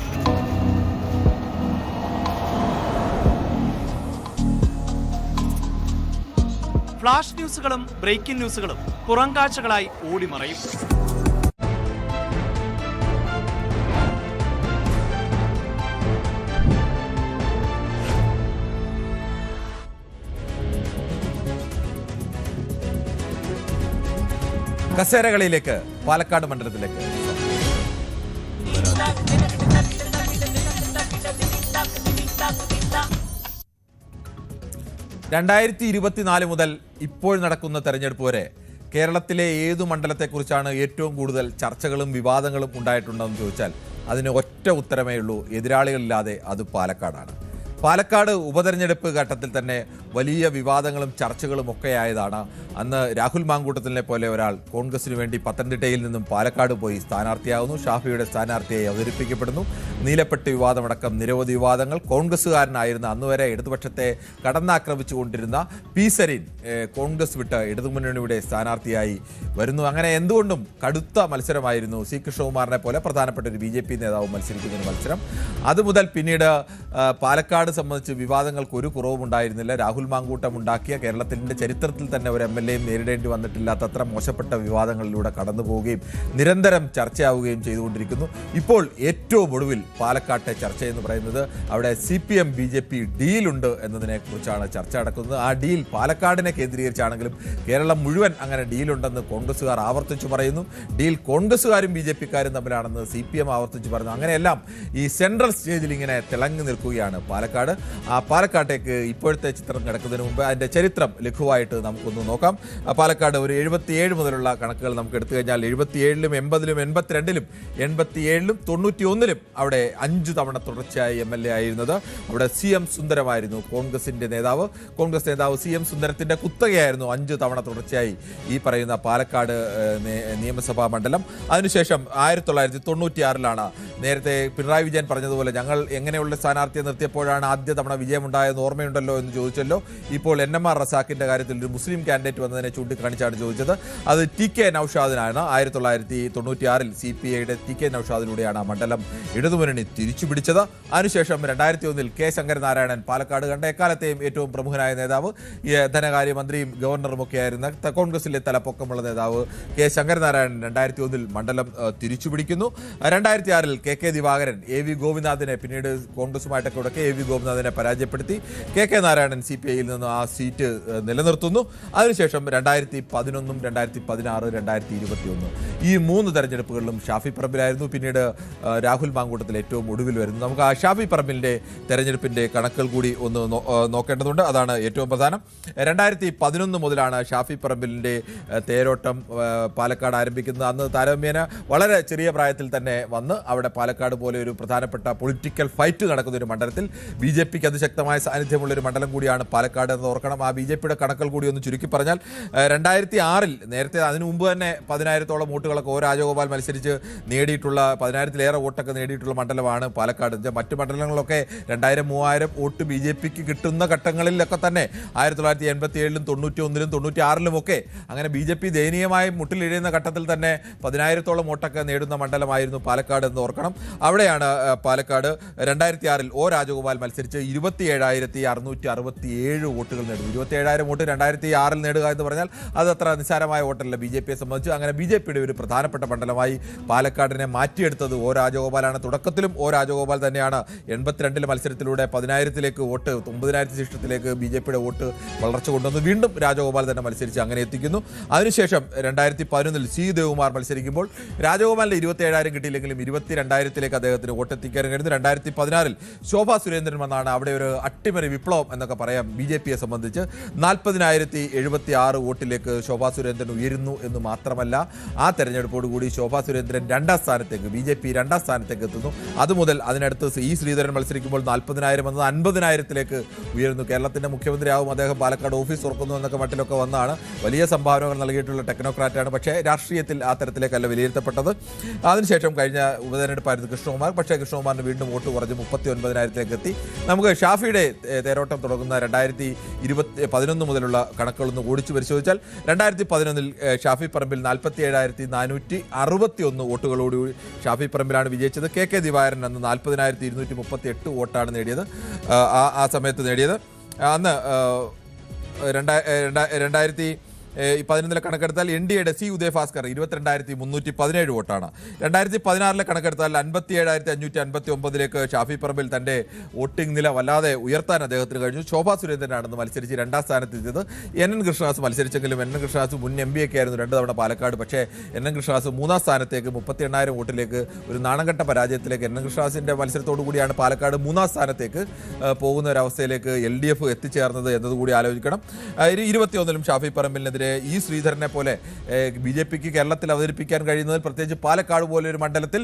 Speaker 5: ഫ്ലാഷ് ന്യൂസുകളും ബ്രേക്കിംഗ് ന്യൂസുകളും പുറംകാഴ്ചകളായി ഓടിമറയും.
Speaker 1: കസേരകളിലേക്ക്, പാലക്കാട് മണ്ഡലത്തിലേക്ക്. 2024 മുതൽ ഇപ്പോൾ നടക്കുന്ന തെരഞ്ഞെടുപ്പ് വരെ കേരളത്തിലെ ഏതു മണ്ഡലത്തെക്കുറിച്ചാണ് ഏറ്റവും കൂടുതൽ ചർച്ചകളും വിവാദങ്ങളും ഉണ്ടായിട്ടുണ്ടെന്ന് ചോദിച്ചാൽ അതിന് ഒറ്റ ഉത്തരമേ ഉള്ളൂ. എതിരാളികളില്ലാതെ അത് പാലക്കാടാണ്. പാലക്കാട് ഉപതെരഞ്ഞെടുപ്പ് ഘട്ടത്തിൽ തന്നെ വലിയ വിവാദങ്ങളും ചർച്ചകളും ഒക്കെ ആയതാണ്. അന്ന് രാഹുൽ മാങ്കൂട്ടത്തിനെ പോലെ ഒരാൾ കോൺഗ്രസിന് വേണ്ടി പത്തനംതിട്ടയിൽ നിന്നും പാലക്കാട് പോയി സ്ഥാനാർത്ഥിയാകുന്നു. ഷാഫിയുടെ സ്ഥാനാർത്ഥിയായി അവതരിപ്പിക്കപ്പെടുന്നു. നീലപ്പെട്ടി വിവാദമടക്കം നിരവധി വിവാദങ്ങൾ. കോൺഗ്രസ്സുകാരനായിരുന്ന അന്നുവരെ ഇടതുപക്ഷത്തെ കടന്നാക്രമിച്ചുകൊണ്ടിരുന്ന പി സരീൻ കോൺഗ്രസ് വിട്ട് ഇടതുമുന്നണിയുടെ സ്ഥാനാർത്ഥിയായി വരുന്നു. അങ്ങനെ എന്തുകൊണ്ടും കടുത്ത മത്സരമായിരുന്നു. സി കൃഷ്ണകുമാറിനെ പോലെ പ്രധാനപ്പെട്ട ഒരു BJP നേതാവ് മത്സരിക്കുന്ന മത്സരം. അതുമുതൽ പിന്നീട് പാലക്കാട് സംബന്ധിച്ച് വിവാദങ്ങൾക്ക് ഒരു കുറവും ഉണ്ടായിരുന്നില്ല. രാഹുൽ മാങ്കൂട്ടം ഉണ്ടാക്കിയ കേരളത്തിൻ്റെ ചരിത്രത്തിൽ തന്നെ ഒരു MLAയും നേരിടേണ്ടി വന്നിട്ടില്ലാത്തത്ര മോശപ്പെട്ട വിവാദങ്ങളിലൂടെ കടന്നു പോവുകയും നിരന്തരം ചർച്ചയാവുകയും ചെയ്തുകൊണ്ടിരിക്കുന്നു. ഇപ്പോൾ ഏറ്റവും ഒടുവിൽ പാലക്കാട്ടെ ചർച്ച എന്ന് പറയുന്നത് അവിടെ CPM BJP ഡീലുണ്ട് എന്നതിനെ കുറിച്ചാണ് ചർച്ച നടക്കുന്നത്. ആ ഡീൽ പാലക്കാടിനെ കേന്ദ്രീകരിച്ചാണെങ്കിലും കേരളം മുഴുവൻ അങ്ങനെ ഡീലുണ്ടെന്ന് കോൺഗ്രസ്സുകാർ ആവർത്തിച്ചു പറയുന്നു. ഡീൽ കോൺഗ്രസ്സുകാരും BJPക്കാരും തമ്മിലാണെന്ന് CPM ആവർത്തിച്ചു പറയുന്നു. അങ്ങനെയെല്ലാം ഈ സെൻട്രൽ സ്റ്റേജിൽ ഇങ്ങനെ തിളങ്ങി നിൽക്കുകയാണ് പാലക്കാട്. ആ പാലക്കാട്ടേക്ക് ഇപ്പോഴത്തെ ചിത്രം കിടക്കുന്നതിന് മുമ്പ് അതിൻ്റെ ചരിത്രം ലഘുവായിട്ട് നമുക്കൊന്ന് നോക്കാം. പാലക്കാട് ഒരു 77 മുതലുള്ള കണക്കുകൾ നമുക്ക് എടുത്തു കഴിഞ്ഞാൽ 77-ലും 80-ലും 82-ലും 87-ലും 91-ലും അവിടെ 5 തവണ തുടർച്ചയായി MLA ആയിരുന്നത് അവിടെ CM സുന്ദരമായിരുന്നു കോൺഗ്രസിൻ്റെ നേതാവ്. കോൺഗ്രസ് നേതാവ് CM സുന്ദരത്തിൻ്റെ കുത്തകയായിരുന്നു 5 തവണ തുടർച്ചയായി ഈ പറയുന്ന പാലക്കാട് നിയമസഭാ മണ്ഡലം. അതിനുശേഷം 1996-ലാണ് നേരത്തെ പിണറായി വിജയൻ പറഞ്ഞതുപോലെ ഞങ്ങൾ എങ്ങനെയുള്ള സ്ഥാനാർത്ഥിയെ നിർത്തിയപ്പോഴാണ് ആദ്യ തവണ വിജയമുണ്ടായെന്ന് ഓർമ്മയുണ്ടല്ലോ എന്ന് ചോദിച്ചല്ലോ. ഇപ്പോൾ NMR റസാഖിന്റെ കാര്യത്തിൽ ഒരു മുസ്ലിം കാൻഡിഡേറ്റ് വന്നതിനെ ചൂണ്ടിക്കാണിച്ചാണ് ചോദിച്ചത്. അത് TK നൌഷാദിനാണ്. 1996 CPIയുടെ TK നൌഷാദിലൂടെയാണ് ആ മണ്ഡലം ഇടതുമുന്നണി തിരിച്ചുപിടിച്ചത്. അതിനുശേഷം 2001 K ശങ്കരനാരായണൻ, പാലക്കാട് കണ്ട എക്കാലത്തെയും ഏറ്റവും പ്രമുഖനായ നേതാവ്, ധനകാര്യമന്ത്രിയും ഗവർണറുമൊക്കെയായിരുന്ന കോൺഗ്രസിലെ തലപ്പൊക്കമുള്ള നേതാവ് K ശങ്കരനാരായണൻ 2001 മണ്ഡലം തിരിച്ചുപിടിക്കുന്നു. 2006 KK ദിവാകരൻ AV ഗോപിനാഥിനെ, പിന്നീട് കോൺഗ്രസുമായിട്ടൊക്കെ ഉടക്കെ AV ഗോപിനാഥിനെ പരാജയപ്പെടുത്തി KK നാരായണൻ CPIയിൽ നിന്ന് ആ സീറ്റ് നിലനിർത്തുന്നു. അതിനുശേഷം 2011, 2016, 2021 ഈ 3 തെരഞ്ഞെടുപ്പുകളിലും ഷാഫി പറമ്പിലായിരുന്നു. പിന്നീട് രാഹുൽ മാങ്കൂട്ടത്തിൽ ഏറ്റവും ഒടുവിൽ വരുന്നു. നമുക്ക് ആ ഷാഫി പറമ്പിലിൻ്റെ തെരഞ്ഞെടുപ്പിൻ്റെ കണക്കുകൾ കൂടി ഒന്ന് നോക്കേണ്ടതുണ്ട്. അതാണ് ഏറ്റവും പ്രധാനം. 2011 മുതലാണ് ഷാഫി പറമ്പിലിൻ്റെ തേരോട്ടം പാലക്കാട് ആരംഭിക്കുന്നത്. അന്ന് താരതമ്യേന വളരെ ചെറിയ പ്രായത്തിൽ തന്നെ വന്ന് അവിടെ പാലക്കാട് പോലെ ഒരു പ്രധാനപ്പെട്ട പൊളിറ്റിക്കൽ ഫൈറ്റ് നടക്കുന്ന ഒരു മണ്ഡലത്തിൽ BJPക്ക് അതിശക്തമായ സാന്നിധ്യമുള്ളൊരു മണ്ഡലം കൂടിയാണ് പാലക്കാട് എന്ന് ഓർക്കണം. ആ BJPയുടെ കണക്കുകൾ കൂടി ഒന്ന് ചുരുക്കി പറഞ്ഞാൽ 2006 നേരത്തെ അതിനു മുമ്പ് തന്നെ 10,000-ഓളം വോട്ടുകളൊക്കെ രാജഗോപാൽ മത്സരിച്ച് നേടിയിട്ടുള്ള 10,000-ലേറെ വോട്ടൊക്കെ നേടിയിട്ടുള്ള മണ്ഡലമാണ് പാലക്കാട്. മറ്റു മണ്ഡലങ്ങളിലൊക്കെ 2,000-3,000 വോട്ട് BJPക്ക് കിട്ടുന്ന ഘട്ടങ്ങളിലൊക്കെ തന്നെ 1987-ലും 91-ലും 96-ലും ഒക്കെ അങ്ങനെ BJP ദയനീയമായി മുട്ടിലിഴയുന്ന ഘട്ടത്തിൽ തന്നെ 10,000-ഓളം വോട്ടൊക്കെ നേടുന്ന മണ്ഡലമായിരുന്നു പാലക്കാട് എന്ന് ഓർക്കണം. അവിടെയാണ് പാലക്കാട് 2006 രാജഗോപാൽ മത്സരിച്ച് 27,667 വോട്ടുകൾ നേടുന്നു. 27,000 വോട്ട് 2006 നേടുക എന്ന് പറഞ്ഞാൽ അത് അത്ര നിസ്സാരമായ വോട്ടല്ല BJPയെ സംബന്ധിച്ച്. അങ്ങനെ BJPയുടെ ഒരു പ്രധാനപ്പെട്ട മണ്ഡലമായി പാലക്കാടിനെ മാറ്റിയെടുത്തത് രാജഗോപാലാണ്. തുടക്കത്തിലും രാജഗോപാൽ തന്നെയാണ് 82 മത്സരത്തിലൂടെ 10,000-ലേക്ക് വോട്ട് 9,000 ശിഷ്ടത്തിലേക്ക് BJPയുടെ വോട്ട് വളർച്ച കൊണ്ടുവന്ന് വീണ്ടും രാജഗോപാൽ തന്നെ മത്സരിച്ച് അങ്ങനെ എത്തിക്കുന്നു. അതിനുശേഷം 2011 C ദേവകുമാർ മത്സരിക്കുമ്പോൾ രാജഗോപാലിൻ്റെ 27,000 കിട്ടിയില്ലെങ്കിലും 22,000-ലേക്ക് അദ്ദേഹത്തിന് വോട്ടെത്തിക്കാൻ കഴിഞ്ഞു. 2016 ശോഭാ സുരേന്ദ്രൻ വന്നാണ് അവിടെ ഒരു അട്ടിമറി വിപ്ലവം എന്നൊക്കെ പറയാം BJPയെ സംബന്ധിച്ച്. 40,076 വോട്ടിലേക്ക് ശോഭാ സുരേന്ദ്രൻ ഉയരുന്നു എന്ന് മാത്രമല്ല, ആ തെരഞ്ഞെടുപ്പോടുകൂടി ശോഭാ സുരേന്ദ്രൻ 2ാം സ്ഥാനത്തേക്ക് BJP 2ാം സ്ഥാനത്തേക്ക് എത്തുന്നു. അതുമുതൽ അതിനടുത്ത് ശ്രീധരൻ മത്സരിക്കുമ്പോൾ 40,000 വന്നത് 50,000-ലേക്ക് ഉയരുന്നു. കേരളത്തിൻ്റെ മുഖ്യമന്ത്രിയാവും അദ്ദേഹം, പാലക്കാട് ഓഫീസ് തുറക്കുന്നു എന്നൊക്കെ മട്ടിലൊക്കെ വന്നാണ്. വലിയ സംഭാവനകൾ നൽകിയിട്ടുള്ള ടെക്നോക്രാറ്റാണ്. പക്ഷേ രാഷ്ട്രീയത്തിൽ ആ തരത്തിലേക്കല്ല വിലയിരുത്തപ്പെട്ടത്. അതിനുശേഷം കഴിഞ്ഞ ഉപതെരഞ്ഞെടുപ്പായിരുന്നു കൃഷ്ണകുമാർ. പക്ഷേ കൃഷ്ണകുമാറിന് വീണ്ടും വോട്ട് കുറഞ്ഞ് 39,000-ലേക്ക് എത്തി. നമുക്ക് ഷാഫിയുടെ തേരോട്ടം തുടങ്ങുന്ന 2011 മുതലുള്ള കണക്കുകളൊന്ന് ഓടിച്ചു പരിശോധിച്ചാൽ 2011 ഷാഫി പറമ്പിൽ 47,461 വോട്ടുകളോടുകൂടി ഷാഫി പറമ്പിലാണ് വിജയിച്ചത്. KK ദിവാകരൻ അന്ന് 40,238 വോട്ടാണ് നേടിയത്. ആ സമയത്ത് നേടിയത്. അന്ന് 2011 കണക്കെടുത്താൽ NDAയുടെ C ഉദയഭാസ്കർ 22,317 വോട്ടാണ്. 2016 കണക്കെടുത്താൽ 57,559-ലേക്ക് ഷാഫി പറമ്പിൽ തൻ്റെ വോട്ടിംഗ് നില വല്ലാതെ ഉയർത്താൻ അദ്ദേഹത്തിന് കഴിഞ്ഞു. ശോഭാ സുരേന്ദ്രനാണെന്ന് മത്സരിച്ച് 2ാം സ്ഥാനത്തെത്തിയത്. NN കൃഷ്ണദാസ് മത്സരിച്ചെങ്കിലും NN കൃഷ്ണദാസ് മുൻ MP ഒക്കെ ആയിരുന്നു 2 തവണ പാലക്കാട്. പക്ഷേ NN കൃഷ്ണദാസ് 3ാം സ്ഥാനത്തേക്ക് 38,000 വോട്ടിലേക്ക് ഒരു നാണംകെട്ട പരാജയത്തിലേക്ക് NN കൃഷ്ണദാസിൻ്റെ മത്സരത്തോടു കൂടിയാണ് പാലക്കാട് 3ാം സ്ഥാനത്തേക്ക് പോകുന്ന ഒരവസ്ഥയിലേക്ക് LDF എത്തിച്ചേർന്നത് എന്നതുകൂടി ആലോചിക്കണം. 2021 ഷാഫി പറമ്പിലിനെതിരെ ഈ ശ്രീധരനെ പോലെ BJPക്ക് കേരളത്തിൽ അവതരിപ്പിക്കാൻ കഴിയുന്നതിൽ, പ്രത്യേകിച്ച് പാലക്കാട് പോലെ ഒരു മണ്ഡലത്തിൽ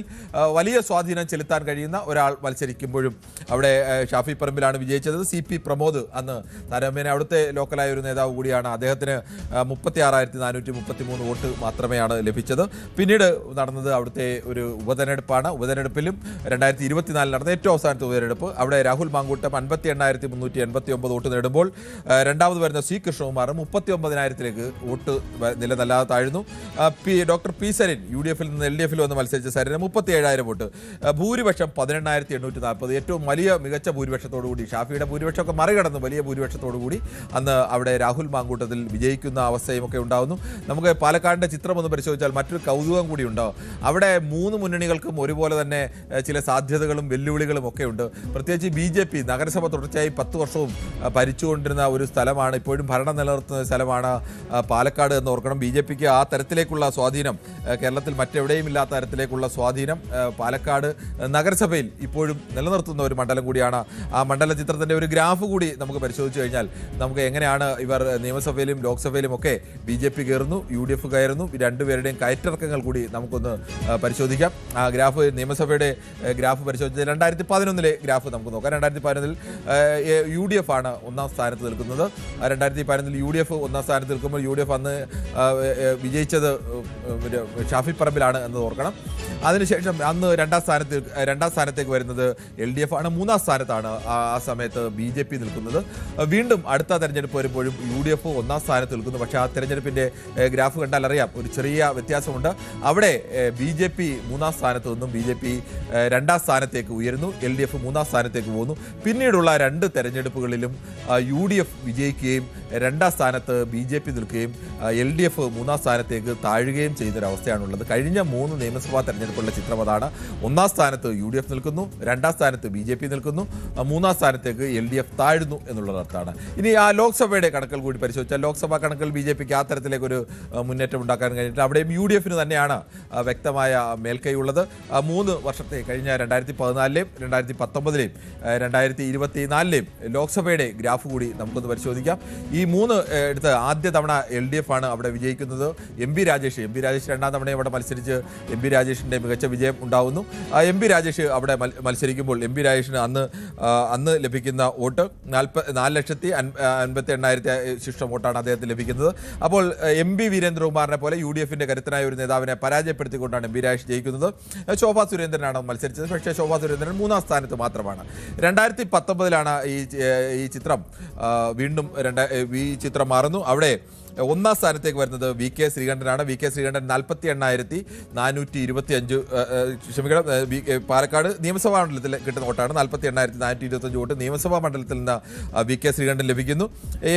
Speaker 1: വലിയ സ്വാധീനം ചെലുത്താൻ കഴിയുന്ന ഒരാൾ മത്സരിക്കുമ്പോഴും അവിടെ ഷാഫി പറമ്പിലാണ് വിജയിച്ചത്. CP പ്രമോദ് അന്ന് താരതമ്യേന അവിടുത്തെ ലോക്കലായ ഒരു നേതാവ് കൂടിയാണ്. അദ്ദേഹത്തിന് 36,433 വോട്ട് മാത്രമേയാണ് ലഭിച്ചത്. പിന്നീട് നടന്നത് അവിടുത്തെ ഒരു ഉപതെരഞ്ഞെടുപ്പാണ്. ഉപതെരഞ്ഞെടുപ്പിലും 2024 നടന്ന ഏറ്റവും അവസാനത്തെ ഉപതെരഞ്ഞെടുപ്പ്, അവിടെ രാഹുൽ മാങ്കൂട്ടം 58,389 വോട്ട് നേടുമ്പോൾ രണ്ടാമത് വരുന്ന C കൃഷ്ണകുമാർ 39,000-ലേക്ക് വോട്ട് നില നല്ലാതെ താഴ്ന്നു. ഡോക്ടർ P സരിൻ UDFിൽ നിന്ന് LDFിൽ വന്ന് മത്സരിച്ച സരിന് 37,000 വോട്ട്. ഭൂരിപക്ഷം 18,840. ഏറ്റവും വലിയ മികച്ച ഭൂരിപക്ഷത്തോടുകൂടി, ഷാഫിയുടെ ഭൂരിപക്ഷമൊക്കെ മറികടന്ന് വലിയ ഭൂരിപക്ഷത്തോടുകൂടി അന്ന് അവിടെ രാഹുൽ മാങ്കൂട്ടത്തിൽ വിജയിക്കുന്ന അവസ്ഥയുമൊക്കെ ഉണ്ടാകുന്നു. നമുക്ക് പാലക്കാടിൻ്റെ ചിത്രം ഒന്ന് പരിശോധിച്ചാൽ മറ്റൊരു കൗതുകം കൂടി ഉണ്ടാവും. അവിടെ 3 മുന്നണികൾക്കും ഒരുപോലെ തന്നെ ചില സാധ്യതകളും വെല്ലുവിളികളും ഒക്കെ ഉണ്ട്. പ്രത്യേകിച്ച് BJP നഗരസഭ തുടർച്ചയായി 10 വർഷവും ഭരിച്ചുകൊണ്ടിരുന്ന ഒരു സ്ഥലമാണ്, ഇപ്പോഴും ഭരണം നിലനിർത്തുന്ന സ്ഥലമാണ് പാലക്കാട് എന്ന് ഓർക്കണം. BJPക്ക് ആ തരത്തിലേക്കുള്ള സ്വാധീനം കേരളത്തിൽ മറ്റെവിടെയും ഇല്ലാത്ത തരത്തിലേക്കുള്ള സ്വാധീനം പാലക്കാട് നഗരസഭയിൽ ഇപ്പോഴും നിലനിർത്തുന്ന ഒരു മണ്ഡലം കൂടിയാണ്. ആ മണ്ഡല ചിത്രത്തിൻ്റെ ഒരു ഗ്രാഫ് കൂടി നമുക്ക് പരിശോധിച്ച് കഴിഞ്ഞാൽ നമുക്ക് എങ്ങനെയാണ് ഇവർ നിയമസഭയിലും ലോക്സഭയിലും ഒക്കെ BJP കയറുന്നു, UDF കയറുന്നു, രണ്ടുപേരുടെയും കയറ്റിറക്കങ്ങൾ കൂടി നമുക്കൊന്ന് പരിശോധിക്കാം. ആ ഗ്രാഫ്, നിയമസഭയുടെ ഗ്രാഫ് പരിശോധിച്ചാൽ 2011 ഗ്രാഫ് നമുക്ക് നോക്കാം. 2011 UDF ആണ് 1ാം സ്ഥാനത്ത് നിൽക്കുന്നത്. 2011 UDF 1ാം സ്ഥാനത്ത് നിൽക്കുമ്പോൾ UDF അന്ന് വിജയിച്ചത് ഷാഫി പറമ്പിലാണ് എന്നത് ഓർക്കണം. അതിനുശേഷം അന്ന് രണ്ടാം സ്ഥാനത്തേക്ക് വരുന്നത് LDF ആണ്. മൂന്നാം സ്ഥാനത്താണ് ആ സമയത്ത് BJP നിൽക്കുന്നത്. വീണ്ടും അടുത്ത തെരഞ്ഞെടുപ്പ് വരുമ്പോഴും UDF ഒന്നാം സ്ഥാനത്ത് നിൽക്കുന്നു. പക്ഷേ ആ തെരഞ്ഞെടുപ്പിൻ്റെ ഗ്രാഫ് കണ്ടാൽ അറിയാം, ഒരു ചെറിയ വ്യത്യാസമുണ്ട്. അവിടെ BJP മൂന്നാം സ്ഥാനത്ത് നിന്നും BJP രണ്ടാം സ്ഥാനത്തേക്ക് ഉയരുന്നു, LDF മൂന്നാം സ്ഥാനത്തേക്ക് പോകുന്നു. പിന്നീടുള്ള രണ്ട് തെരഞ്ഞെടുപ്പുകളിലും UDF വിജയിക്കുകയും രണ്ടാം സ്ഥാനത്ത് BJP നിൽക്കുകയും LDF മൂന്നാം സ്ഥാനത്തേക്ക് താഴുകയും ചെയ്യുന്നൊരവസ്ഥയാണുള്ളത്. കഴിഞ്ഞ 3 നിയമസഭാ തെരഞ്ഞെടുപ്പുകളുടെ ചിത്രം അതാണ്. ഒന്നാം സ്ഥാനത്ത് UDF നിൽക്കുന്നു, രണ്ടാം സ്ഥാനത്ത് BJP നിൽക്കുന്നു, മൂന്നാം സ്ഥാനത്തേക്ക് LDF താഴുന്നു എന്നുള്ളതർത്ഥാണ്. ഇനി ആ ലോക്സഭയുടെ കണക്കുകൾ കൂടി പരിശോധിച്ചാൽ ലോക്സഭാ കണക്കുകൾ BJPക്ക് ആ തരത്തിലേക്കൊരു മുന്നേറ്റം ഉണ്ടാക്കാൻ കഴിഞ്ഞിട്ട് അവിടെയും UDFന് തന്നെയാണ് വ്യക്തമായ മേൽക്കൈയുള്ളത്. 3 വർഷത്തെ കഴിഞ്ഞ 2014ലെയും 2019ലെയും 2024ലെയും ലോക്സഭയുടെ ഗ്രാഫ് കൂടി നമുക്കൊന്ന് പരിശോധിക്കാം. ഈ 3 എടുത്ത് ആദ്യ തവണ LDF ആണ് അവിടെ വിജയിക്കുന്നത്. MP രാജേഷ് രണ്ടാം തവണയും അവിടെ മത്സരിച്ച് MP രാജേഷിൻ്റെ മികച്ച വിജയം ഉണ്ടാവുന്നു. MP രാജേഷ് അവിടെ മത്സരിക്കുമ്പോൾ MP രാജേഷിന് അന്ന് ലഭിക്കുന്ന വോട്ട് 4,58,000 ശിഷ്ടം വോട്ടാണ് അദ്ദേഹത്തിന് ലഭിക്കുന്നത്. അപ്പോൾ MP വീരേന്ദ്രകുമാറിനെ പോലെ UDFന്റെ കരുത്തനായ ഒരു നേതാവിനെ പരാജയപ്പെടുത്തിക്കൊണ്ടാണ് MP രാജേഷ് ജയിക്കുന്നത്. ശോഭാ സുരേന്ദ്രനാണ് മത്സരിച്ചത്. പക്ഷേ ശോഭാ സുരേന്ദ്രൻ മൂന്നാം സ്ഥാനത്ത് മാത്രമാണ്. 2019ലാണ് ഈ ചിത്രം വീണ്ടും ഈ ചിത്രം മാറുന്നു. അവിടെ ഒന്നാം സ്ഥാനത്തേക്ക് വരുന്നത് VK ശ്രീകണ്ഠനാണ്. VK ശ്രീകണ്ഠൻ 48,425 ക്ഷമിക്കണം, പാലക്കാട് നിയമസഭാ മണ്ഡലത്തിൽ കിട്ടുന്ന വോട്ടാണ്. 48,425 വോട്ട് നിയമസഭാ മണ്ഡലത്തിൽ നിന്ന് VK ശ്രീകണ്ഠൻ ലഭിക്കുന്നു.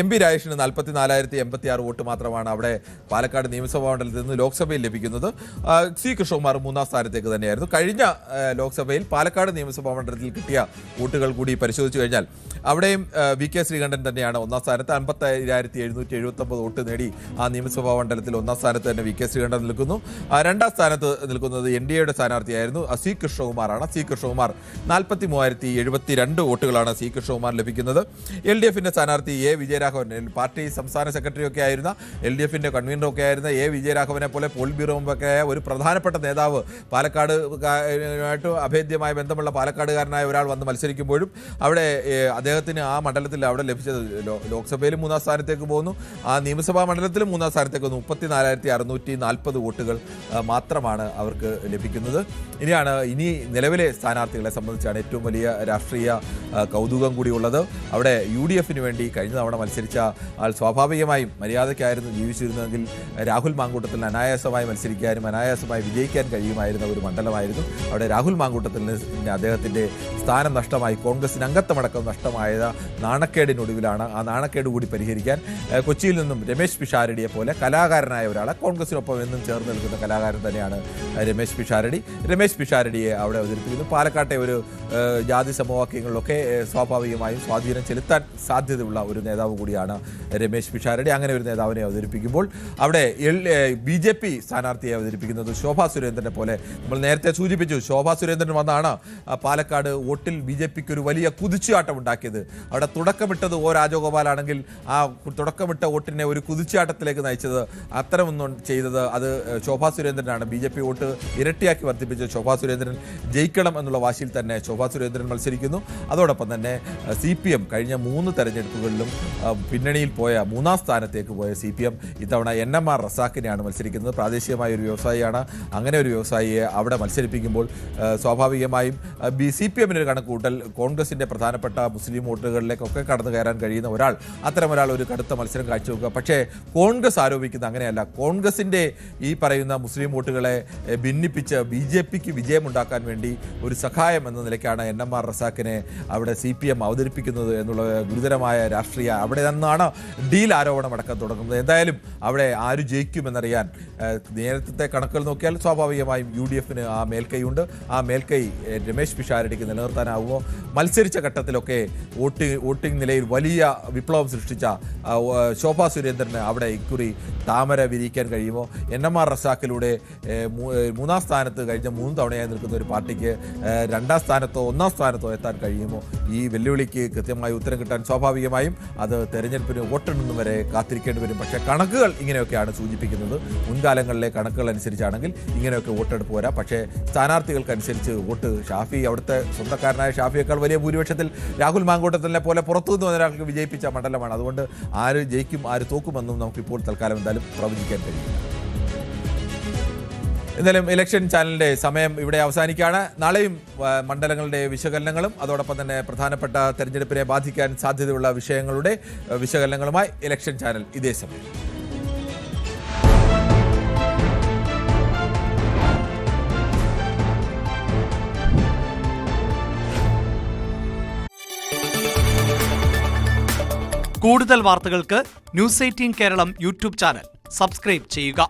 Speaker 1: MP രാജേഷിന് 44,086 വോട്ട് മാത്രമാണ് അവിടെ പാലക്കാട് നിയമസഭാ മണ്ഡലത്തിൽ നിന്ന് ലോക്സഭയിൽ ലഭിക്കുന്നത്. C കൃഷ്ണകുമാർ മൂന്നാം സ്ഥാനത്തേക്ക് തന്നെയായിരുന്നു. കഴിഞ്ഞ ലോക്സഭയിൽ പാലക്കാട് നിയമസഭാ മണ്ഡലത്തിൽ കിട്ടിയ വോട്ടുകൾ കൂടി പരിശോധിച്ചു കഴിഞ്ഞാൽ അവിടെയും VK ശ്രീകണ്ഠൻ തന്നെയാണ് ഒന്നാം സ്ഥാനത്ത്. 55,779 വോട്ട് നേടി ആ നിയമസഭാ മണ്ഡലത്തിൽ ഒന്നാം സ്ഥാനത്ത് തന്നെ VK ശ്രീകണ്ഠൻ നിൽക്കുന്നു. രണ്ടാം സ്ഥാനത്ത് നിൽക്കുന്നത് NDAയുടെ സ്ഥാനാർത്ഥിയായിരുന്നു C കൃഷ്ണകുമാറാണ്. C Krishnakumar 43,072 വോട്ടുകളാണ് C Krishnakumar ലഭിക്കുന്നത്. LDFന്റെ സ്ഥാനാർത്ഥി A വിജയരാഘവൻ, പാർട്ടി സംസ്ഥാന സെക്രട്ടറി ഒക്കെ ആയിരുന്ന LDFന്റെ കൺവീനറൊക്കെ ആയിരുന്ന A വിജയരാഘവനെ പോലെ പോളിറ്റ് ബ്യൂറോയൊക്കെ ഒരു പ്രധാനപ്പെട്ട നേതാവ്, പാലക്കാടുമായിട്ട് അഭേദ്യമായ ബന്ധമുള്ള പാലക്കാടുകാരനായ ഒരാൾ വന്ന് മത്സരിക്കുമ്പോഴും അവിടെ അദ്ദേഹത്തിന് ആ മണ്ഡലത്തിൽ അവിടെ ലഭിച്ചത് ലോക്സഭയിൽ മൂന്നാം സ്ഥാനത്തേക്ക് പോകുന്നു, ആ നിയമസഭാ മണ്ഡലത്തിലും മൂന്നാം സ്ഥാനത്തേക്ക് വന്നു. 34,640 വോട്ടുകൾ മാത്രമാണ് അവർക്ക് ലഭിക്കുന്നത്. ഇനി നിലവിലെ സ്ഥാനാർത്ഥികളെ സംബന്ധിച്ചാണ് ഏറ്റവും വലിയ രാഷ്ട്രീയ കൗതുകം കൂടിയുള്ളത്. അവിടെ UDFന് വേണ്ടി കഴിഞ്ഞ തവണ മത്സരിച്ച ആൾ സ്വാഭാവികമായും മര്യാദയ്ക്കായിരുന്നു ജീവിച്ചിരുന്നതെങ്കിൽ രാഹുൽ മാങ്കൂട്ടത്തിന് അനായാസമായി മത്സരിക്കാനും അനായാസമായി വിജയിക്കാൻ കഴിയുമായിരുന്ന ഒരു മണ്ഡലമായിരുന്നു. അവിടെ രാഹുൽ മാങ്കൂട്ടത്തിന് അദ്ദേഹത്തിൻ്റെ സ്ഥാനം നഷ്ടമായി, കോൺഗ്രസിന് അംഗത്വമടക്കം നഷ്ടമായത് നാണക്കേടിനൊടുവിലാണ്. ആ നാണക്കേട് കൂടി പരിഹരിക്കാൻ കൊച്ചിയിൽ നിന്നും രമേശ് പിഷാരടിയെ പോലെ കലാകാരനായ ഒരാളെ, കോൺഗ്രസിനൊപ്പം എന്നും ചേർന്ന് നിൽക്കുന്ന കലാകാരൻ തന്നെയാണ് രമേശ് പിഷാരടിയെ അവിടെ അവതരിപ്പിക്കുന്നു. പാലക്കാട്ടെ ഒരു ജാതി സമവാക്യങ്ങളിലൊക്കെ സ്വാഭാവികമായും സ്വാധീനം ചെലുത്താൻ സാധ്യതയുള്ള ഒരു നേതാവ് കൂടിയാണ് രമേശ് പിഷാരടി. അങ്ങനെ ഒരു നേതാവിനെ അവതരിപ്പിക്കുമ്പോൾ അവിടെ BJP സ്ഥാനാർത്ഥിയെ അവതരിപ്പിക്കുന്നത് ശോഭാ സുരേന്ദ്രനെ പോലെ, നമ്മൾ നേരത്തെ സൂചിപ്പിച്ചു, ശോഭാ സുരേന്ദ്രൻ വന്നാണ് പാലക്കാട് വോട്ടിൽ BJPക്ക് ഒരു വലിയ കുതിച്ചുചാട്ടം ഉണ്ടാക്കിയത്. അവിടെ തുടക്കമിട്ടത് രാജഗോപാലാണെങ്കിൽ ആ തുടക്കമിട്ട വോട്ടിനെ ഒരു കുതിച്ചാട്ടത്തിലേക്ക് നയിച്ചത്, അത്തരമൊന്നും ചെയ്തത് അത് ശോഭാ സുരേന്ദ്രനാണ്. BJP വോട്ട് ഇരട്ടിയാക്കി വർദ്ധിപ്പിച്ച ശോഭാ സുരേന്ദ്രൻ ജയിക്കണം എന്നുള്ള വാശിയിൽ തന്നെ ശോഭാ സുരേന്ദ്രൻ മത്സരിക്കുന്നു. അതോടൊപ്പം തന്നെ CPM കഴിഞ്ഞ 3 തെരഞ്ഞെടുപ്പുകളിലും പിന്നണിയിൽ പോയ മൂന്നാം സ്ഥാനത്തേക്ക് പോയ CPM ഇത്തവണ NMR റസാഖിനെയാണ് മത്സരിക്കുന്നത്. പ്രാദേശികമായ ഒരു വ്യവസായിയാണ്. അങ്ങനെ ഒരു വ്യവസായിയെ അവിടെ മത്സരിപ്പിക്കുമ്പോൾ സ്വാഭാവികമായും CPMന് കണക്കുകൂട്ടൽ കോൺഗ്രസിൻ്റെ പ്രധാനപ്പെട്ട മുസ്ലിം വോട്ടുകളിലേക്കൊക്കെ കടന്നു കയറാൻ കഴിയുന്ന അത്തരമൊരാൾ ഒരു കടുത്ത മത്സരം കാഴ്ചവെക്കുക. പക്ഷേ കോൺഗ്രസ് ആരോപിക്കുന്നത് അങ്ങനെയല്ല. കോൺഗ്രസിൻ്റെ ഈ പറയുന്ന മുസ്ലിം വോട്ടുകളെ ഭിന്നിപ്പിച്ച് BJPക്ക് വിജയമുണ്ടാക്കാൻ വേണ്ടി ഒരു സഹായം എന്ന നിലയ്ക്കാണ് NMR റസാഖിനെ അവിടെ CPM അവതരിപ്പിക്കുന്നത് എന്നുള്ള ഗുരുതരമായ രാഷ്ട്രീയ, അവിടെ നിന്നാണ് ഡീൽ ആരോപണം അടക്കം തുടങ്ങുന്നത്. എന്തായാലും അവിടെ ആര് ജയിക്കുമെന്നറിയാൻ നേരത്തെ കണക്കുകൾ നോക്കിയാൽ സ്വാഭാവികമായും UDFന് ആ മേൽക്കൈയുണ്ട്. ആ മേൽക്കൈ രമേശ് പിഷാരടിക്ക് നിലനിർത്താനാവുമോ? മത്സരിച്ച ഘട്ടത്തിലൊക്കെ വോട്ടിംഗ് നിലയിൽ വലിയ വിപ്ലവം സൃഷ്ടിച്ച ശോഭാ സുരേന്ദ്രന് അവിടെ ഇക്കുറി താമര വിരിക്കാൻ കഴിയുമോ? NMR റസാഖിലൂടെ മൂന്നാം സ്ഥാനത്ത് കഴിഞ്ഞ 3 തവണയായി നിൽക്കുന്ന ഒരു പാർട്ടിക്ക് രണ്ടാം സ്ഥാനത്തോ ഒന്നാം സ്ഥാനത്തോ എത്താൻ കഴിയുമോ? ഈ വെല്ലുവിളിക്ക് കൃത്യമായി ഉത്തരം കിട്ടാൻ സ്വാഭാവികമായും അത് തെരഞ്ഞെടുപ്പിന് വോട്ടെണ്ണും വരെ കാത്തിരിക്കേണ്ടി വരും. പക്ഷേ കണക്കുകൾ ഇങ്ങനെയൊക്കെയാണ് സൂചിപ്പിക്കുന്നത്. മുൻകാലങ്ങളിലെ കണക്കുകൾ അനുസരിച്ചാണെങ്കിൽ ഇങ്ങനെയൊക്കെ വോട്ടെടുപ്പ് വരാം. പക്ഷേ സ്ഥാനാർത്ഥികൾക്കനുസരിച്ച് വോട്ട് ഷാഫി, അവിടുത്തെ സ്വന്തക്കാരനായ ഷാഫിയേക്കാൾ വലിയ ഭൂരിപക്ഷത്തിൽ രാഹുൽ മാങ്കൂട്ടത്തിനെ പോലെ പുറത്തുനിന്ന് ഒരാൾക്ക് വിജയിപ്പിച്ച മണ്ഡലമാണ്. അതുകൊണ്ട് ആര് ജയിക്കും ആര് തോക്കും സംഭവിക്കുമെന്നും നമുക്കിപ്പോൾ തൽക്കാലം എന്തായാലും പ്രവചിക്കാൻ കഴിയില്ല. എന്തായാലും ഇലക്ഷൻ ചാനലിൻ്റെ സമയം ഇവിടെ അവസാനിക്കുകയാണ്. നാളെയും മണ്ഡലങ്ങളുടെ വിശകലനങ്ങളും അതോടൊപ്പം തന്നെ പ്രധാനപ്പെട്ട തെരഞ്ഞെടുപ്പിനെ ബാധിക്കാൻ സാധ്യതയുള്ള വിഷയങ്ങളുടെ വിശകലനങ്ങളുമായി ഇലക്ഷൻ ചാനൽ ഇതേ സമയം.
Speaker 5: കൂടുതൽ വാർത്തകൾക്ക് news 18 Kerala YouTube channel subscribe ചെയ്യുക.